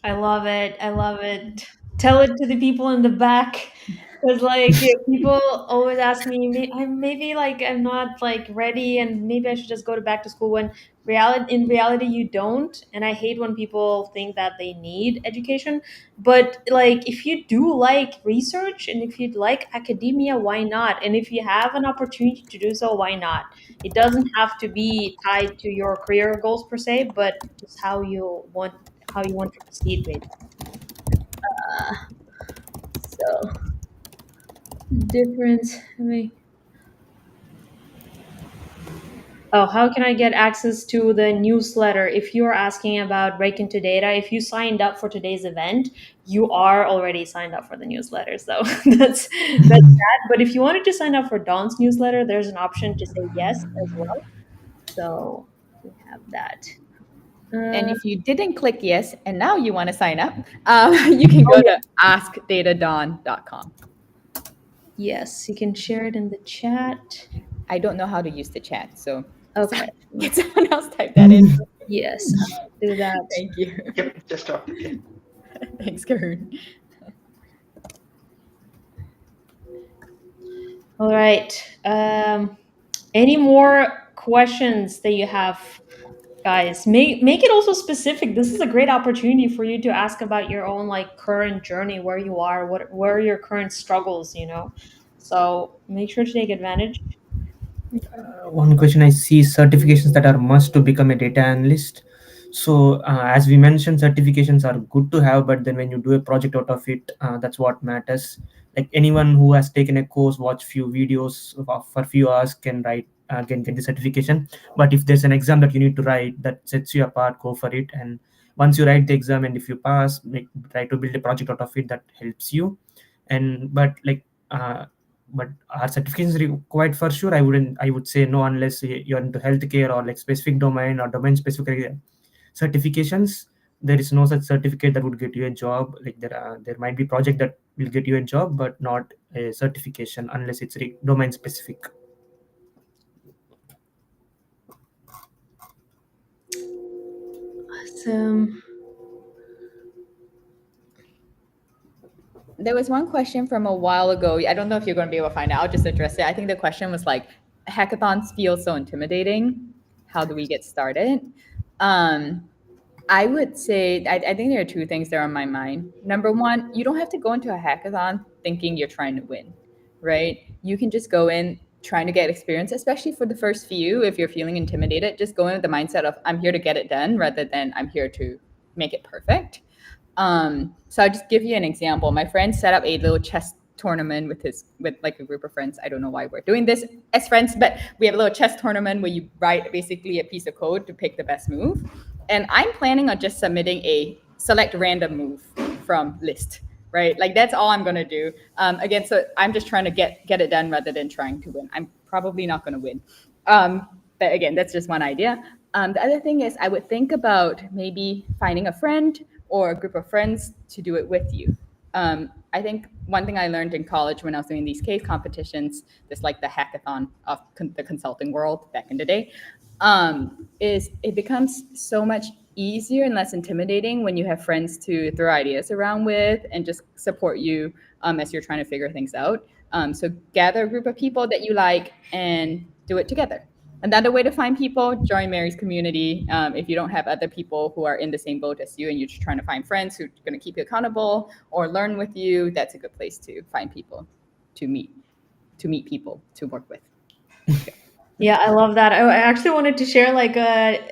I love it. I love it. Tell it to the people in the back. Because like people always ask me, maybe like I'm not like ready, and maybe I should just go to back to school when reality you don't, and I hate when people think that they need education. But like, if you do like research and if you like academia, why not? And if you have an opportunity to do so, why not? It doesn't have to be tied to your career goals per se, but just how you want to proceed with. So difference. Oh, how can I get access to the newsletter? If you're asking about break into data, if you signed up for today's event, you are already signed up for the newsletter. So that's that. But if you wanted to sign up for Dawn's newsletter, there's an option to say yes as well. So we have that. And Uh, if you didn't click yes and now you want to sign up, you can oh go yeah, to askdatadawn.com. yes, you can share it in the chat. I don't know how to use the chat, so Okay. can someone else type that in? Yes, I'll do that. Thank you. Yep, just stop. Yeah. Thanks, Karun. All right. Any more questions that you have, guys? Make it also specific. This is a great opportunity for you to ask about your own like current journey, where you are, where are your current struggles, you know. So make sure to take advantage. One question I see is certifications that are must to become a data analyst. So as we mentioned, certifications are good to have, but then when you do a project out of it, that's what matters. Like anyone who has taken a course, watch few videos for few hours can write, can get the certification. But if there's an exam that you need to write that sets you apart, go for it. And once you write the exam and if you pass, try to build a project out of it that helps you. And but like but are certifications required? For sure, I would say no, unless you're into healthcare or like specific domain or domain specific certifications. There is no such certificate that would get you a job. Like there might be project that will get you a job, but not a certification unless it's domain specific. Awesome. There was one question from a while ago. I don't know if you're going to be able to find it. I'll just address it. I think the question was like, hackathons feel so intimidating. How do we get started? I would say, I think there are two things that are on my mind. Number one, you don't have to go into a hackathon thinking you're trying to win, right? You can just go in trying to get experience, especially for the first few. If you're feeling intimidated, just go in with the mindset of, I'm here to get it done rather than I'm here to make it perfect. So I'll just give you an example. My friend set up a little chess tournament with like a group of friends. I don't know why we're doing this as friends, but we have a little chess tournament where you write basically a piece of code to pick the best move. And I'm planning on just submitting a select random move from list, right? Like that's all I'm gonna do. Again, so I'm just trying to get it done rather than trying to win. I'm probably not gonna win. But again, that's just one idea. The other thing is I would think about maybe finding a friend or a group of friends to do it with you. I think one thing I learned in college when I was doing these case competitions, just like the hackathon of the consulting world back in the day, is it becomes so much easier and less intimidating when you have friends to throw ideas around with and just support you as you're trying to figure things out. So gather a group of people that you like and do it together. Another way to find people, join Mary's community. If you don't have other people who are in the same boat as you and you're just trying to find friends who are going to keep you accountable or learn with you, that's a good place to find people to meet people to work with. Yeah, I love that. I actually wanted to share like a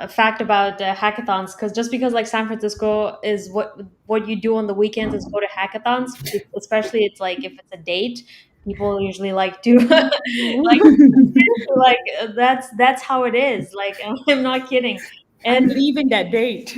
fact about hackathons, because just because like San Francisco is what you do on the weekends is go to hackathons, especially it's like if it's a date, people usually like to like that's how it is. Like I'm not kidding. I'm And leaving that date.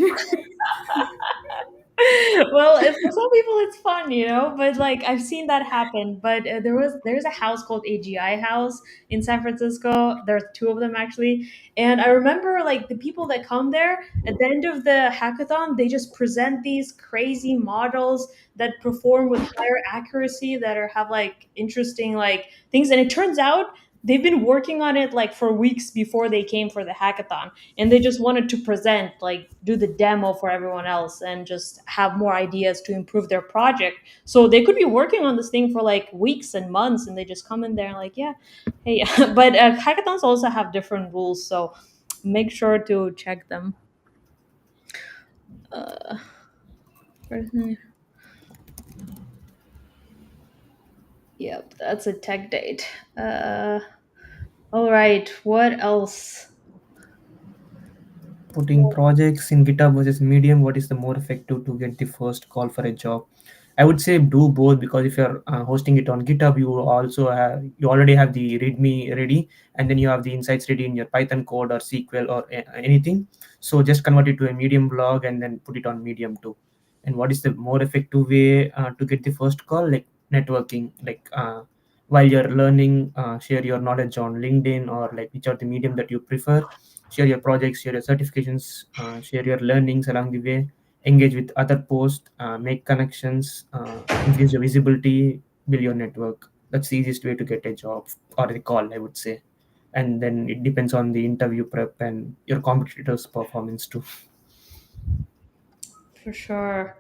well, for some people it's fun, you know, but like I've seen that happen. But there's a house called AGI House in San Francisco. There's two of them actually, and I remember like the people that come there at the end of the hackathon, they just present these crazy models that perform with higher accuracy, that are have like interesting like things, and it turns out they've been working on it like for weeks before they came for the hackathon, and they just wanted to present, like do the demo for everyone else and just have more ideas to improve their project. So they could be working on this thing for like weeks and months, and they just come in there and like, yeah, hey. But hackathons also have different rules, so make sure to check them. uh, yep, that's a tech date. All right, what else? Putting projects in GitHub versus Medium, what is the more effective to get the first call for a job? I would say do both, because if you're hosting it on GitHub, you already have the README ready, and then you have the insights ready in your Python code or SQL or anything. So just convert it to a Medium blog and then put it on Medium too. And what is the more effective way to get the first call? Like networking, like while you're learning, share your knowledge on LinkedIn or like which are the medium that you prefer. Share your projects, share your certifications, share your learnings along the way, engage with other posts, make connections, increase your visibility, build your network. That's the easiest way to get a job or a call, I would say. And then it depends on the interview prep and your competitors' performance too. For sure.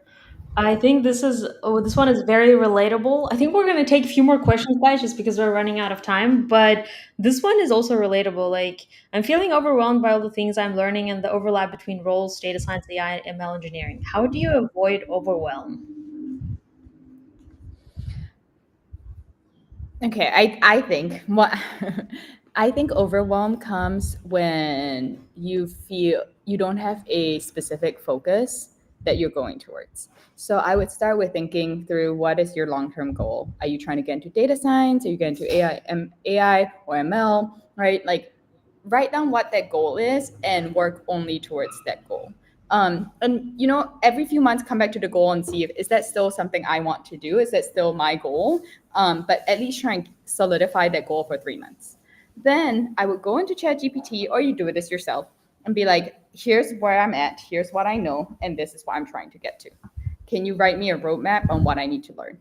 I think this one is very relatable. I think we're going to take a few more questions, guys, just because we're running out of time. But this one is also relatable. Like, I'm feeling overwhelmed by all the things I'm learning and the overlap between roles, data science, AI, and ML engineering. How do you avoid overwhelm? Okay, I think what I think overwhelm comes when you feel you don't have a specific focus that you're going towards. So I would start with thinking through what is your long-term goal? Are you trying to get into data science? Are you getting into AI or ML? Right? Like write down what that goal is and work only towards that goal. And every few months come back to the goal and see if is that still something I want to do? Is that still my goal? But at least try and solidify that goal for 3 months. Then I would go into ChatGPT, or you do this yourself, and be like, here's where I'm at, here's what I know, and this is what I'm trying to get to. Can you write me a roadmap on what I need to learn?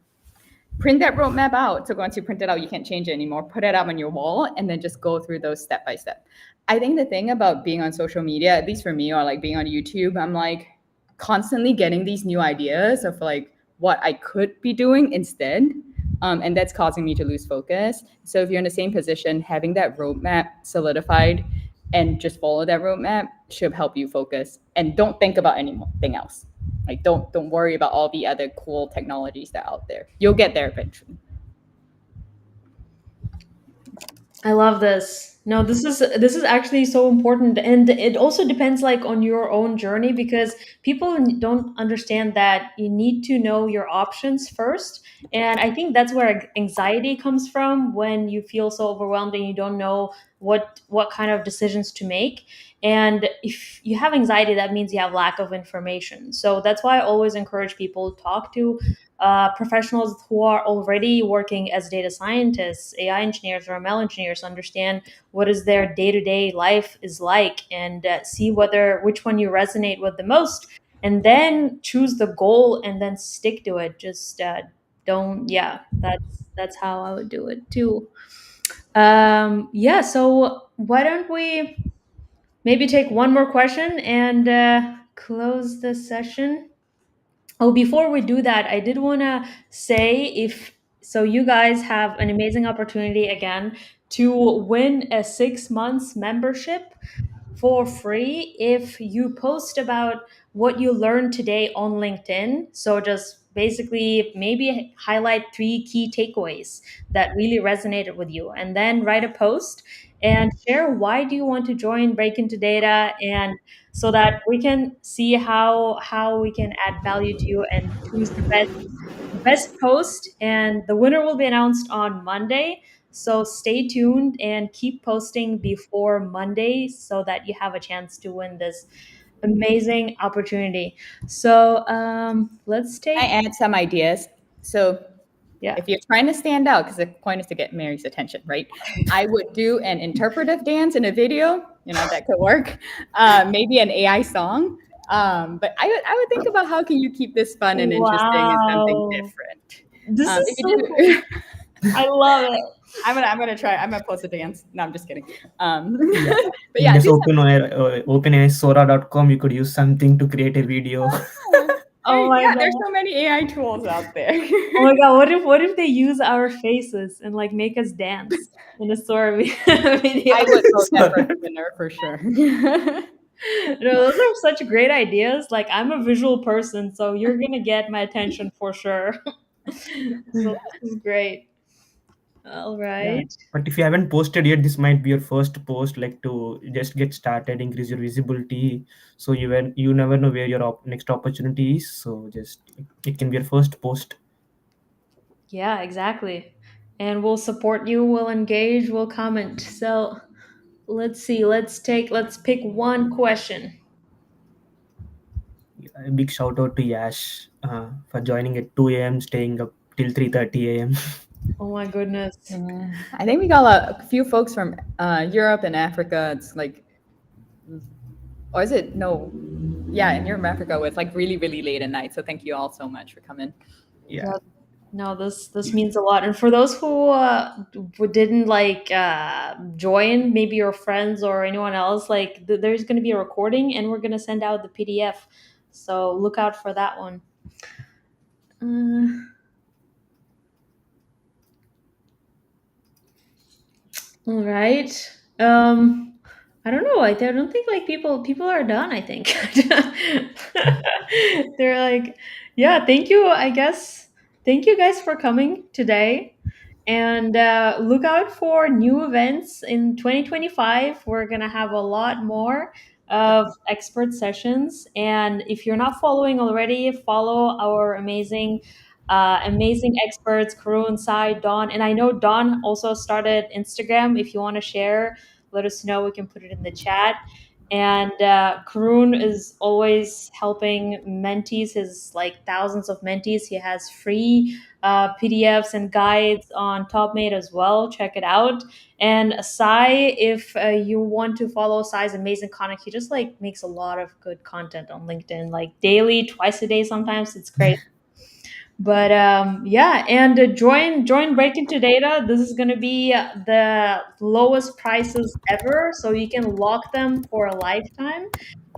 Print that roadmap out. So once you print it out, you can't change it anymore. Put it up on your wall and then just go through those step by step. I think the thing about being on social media, at least for me, or like being on YouTube, I'm like constantly getting these new ideas of like what I could be doing instead. And that's causing me to lose focus. So if you're in the same position, having that roadmap solidified and just follow that roadmap should help you focus and don't think about anything else. Like don't worry about all the other cool technologies that are out there. You'll get there eventually. I love this. No, this is actually so important, and it also depends like on your own journey, because people don't understand that you need to know your options first. And I think that's where anxiety comes from, when you feel so overwhelmed and you don't know what kind of decisions to make. And if you have anxiety, that means you have lack of information. So that's why I always encourage people to talk to professionals who are already working as data scientists, AI engineers, or ML engineers, understand what is their day-to-day life is like, and see whether which one you resonate with the most, and then choose the goal and then stick to it. Just don't, yeah, that's how I would do it too. Yeah, so why don't we maybe take one more question and close the session? Oh, before we do that, I did want to say, if so, you guys have an amazing opportunity again to win a 6 months membership for free if you post about what you learned today on LinkedIn. So just basically maybe highlight 3 key takeaways that really resonated with you, and then write a post and share why do you want to join Break Into Data, and so that we can see how we can add value to you and choose the best post, and the winner will be announced on Monday. So stay tuned and keep posting before Monday so that you have a chance to win this amazing opportunity. So let's I take, add some ideas. So yeah. if you're trying to stand out, because the point is to get Mary's attention, right? I would do an interpretive dance in a video. That could work. Maybe an AI song. But I would think about how can you keep this fun and interesting and something Wow. different. This is If so cool. you do, I love it. I'm gonna try. I'm gonna post a dance. No, I'm just kidding. Yeah, But in yeah, this do some. OpenAI Sora.com, you could use something to create a video. Yeah, Oh my yeah, there's god. so many AI tools out there. Oh my god, what if they use our faces and like make us dance in a story video? I would vote that for Sora. the winner for sure. No, those are such great ideas. Like I'm a visual person, so you're gonna get my attention for sure. So this is great. All Yeah, right. but if you haven't posted yet, this might be your first post, like to just get started, increase your visibility. So you never know where your next opportunity is. So just it can be your first post. Yeah, exactly. And we'll support you, we'll engage, we'll comment. So let's see, let's pick one question. A big shout out to Yash for joining at 2 a.m., staying up till 3:30 a.m. Oh my goodness. Yeah, I think we got a few folks from Europe and Africa. It's like, or is it no? Yeah, in Europe and Africa, it's like really, really late at night. So thank you all so much for coming. Yeah. Yeah, no, this means a lot. And for those who didn't like join, maybe your friends or anyone else, like there's going to be a recording, and we're going to send out the PDF. So look out for that one. Uh, all right. I don't know. I don't think like people are done. I think they're like, yeah. Thank you. I guess thank you guys for coming today. And look out for new events in 2025. We're going to have a lot more of Definitely. expert sessions. And if you're not following already, follow our amazing experts, Karun, Sai, Don. And I know Don also started Instagram. If you want to share, let us know. We can put it in the chat. And Karun is always helping mentees, his like thousands of mentees. He has free PDFs and guides on TopMate as well. Check it out. And Sai, if you want to follow Sai's amazing content, he just like makes a lot of good content on LinkedIn, like daily, twice a day sometimes. It's great. But yeah, and join Break Into Data. This is going to be the lowest prices ever, so you can lock them for a lifetime.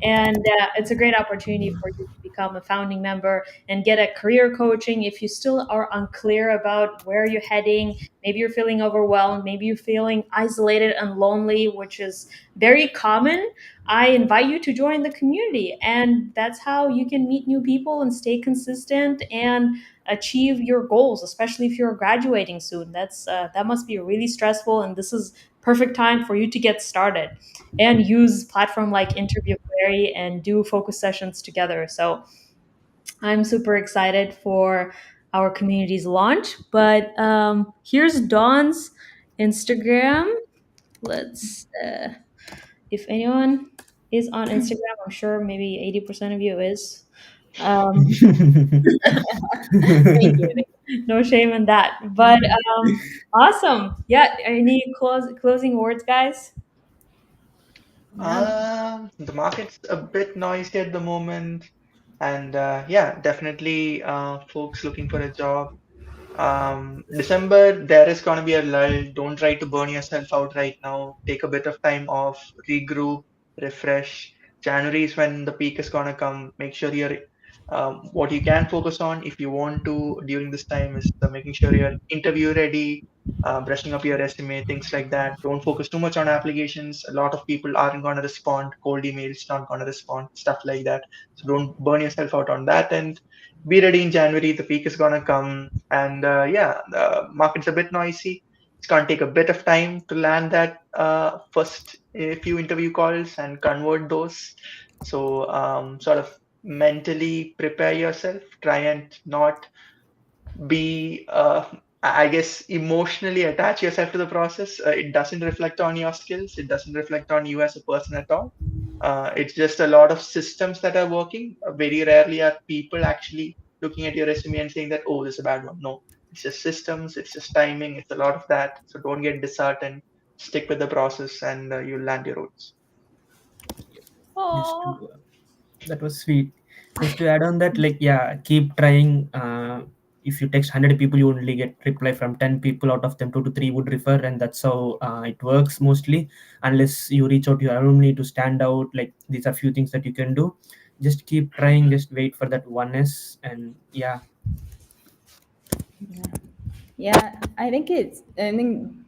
And it's a great opportunity for you to become a founding member and get a career coaching if you still are unclear about where you're heading. Maybe you're feeling overwhelmed, maybe you're feeling isolated and lonely, which is very common. I invite you to join the community, and that's how you can meet new people and stay consistent and achieve your goals, especially if you're graduating soon. That must be really stressful, and this is perfect time for you to get started and use platform like Interview Query and do focus sessions together. So I'm super excited for our community's launch. But here's Dawn's Instagram. Let's if anyone is on Instagram, I'm sure maybe 80% of you is. Um, Thank you. no shame in that. But awesome. Yeah. Any closing words, guys? Yeah. The market's a bit noisy at the moment, and yeah, definitely folks looking for a job. December, there is going to be a lull. Don't try to burn yourself out right now. Take a bit of time off, regroup, refresh. January is when the peak is going to come. Make sure you're what you can focus on if you want to during this time is making sure you're interview ready, brushing up your resume, things like that. Don't focus too much on applications. A lot of people aren't going to respond. Cold emails not going to respond. Stuff like that. So don't burn yourself out on that end. Be ready in January. The peak is gonna come, and yeah, the market's a bit noisy. It's gonna take a bit of time to land that first few interview calls and convert those. So sort of mentally prepare yourself. Try and not be I guess emotionally attach yourself to the process. It doesn't reflect on your skills. It doesn't reflect on you as a person at all. It's just a lot of systems that are working. Very rarely are people actually looking at your resume and saying that, oh, this is a bad one. No, it's just systems, it's just timing, it's a lot of that. So don't get disheartened. Stick with the process, and you'll land your roles. Just to, Oh, that was sweet. Just to add on that, like, yeah, keep trying. if you text 100 people, you only get reply from 10 people. Out of them, 2 to 3 would refer, and that's how it works mostly. Unless you reach out to your alumni to stand out, like these are few things that you can do. Just keep trying, just wait for that oneness, and yeah. Yeah, I think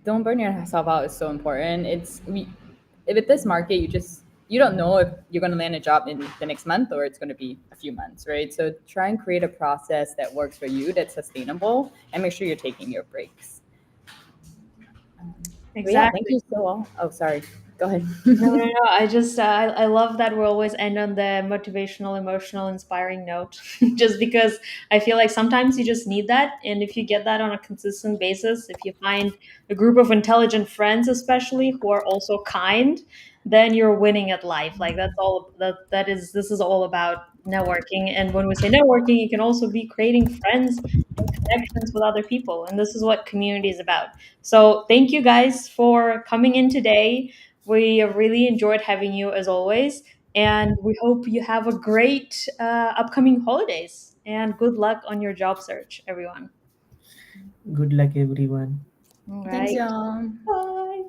don't burn yourself out is so important. It's we if with this market you don't know if you're gonna land a job in the next month or it's gonna be a few months, right? So try and create a process that works for you, that's sustainable, and make sure you're taking your breaks. But yeah, thank Exactly. you so all. Oh, sorry. Go ahead. No, no, no. I just I love that we always end on the motivational, emotional, inspiring note. Just because I feel like sometimes you just need that, and if you get that on a consistent basis, if you find a group of intelligent friends, especially who are also kind, then you're winning at life. Like that's all that is. This is all about networking, and when we say networking, you can also be creating friends and connections with other people, and this is what community is about. So thank you guys for coming in today. We really enjoyed having you as always, and we hope you have a great upcoming holidays and good luck on your job search, everyone. Good luck, everyone. All Thanks, right. y'all. Bye.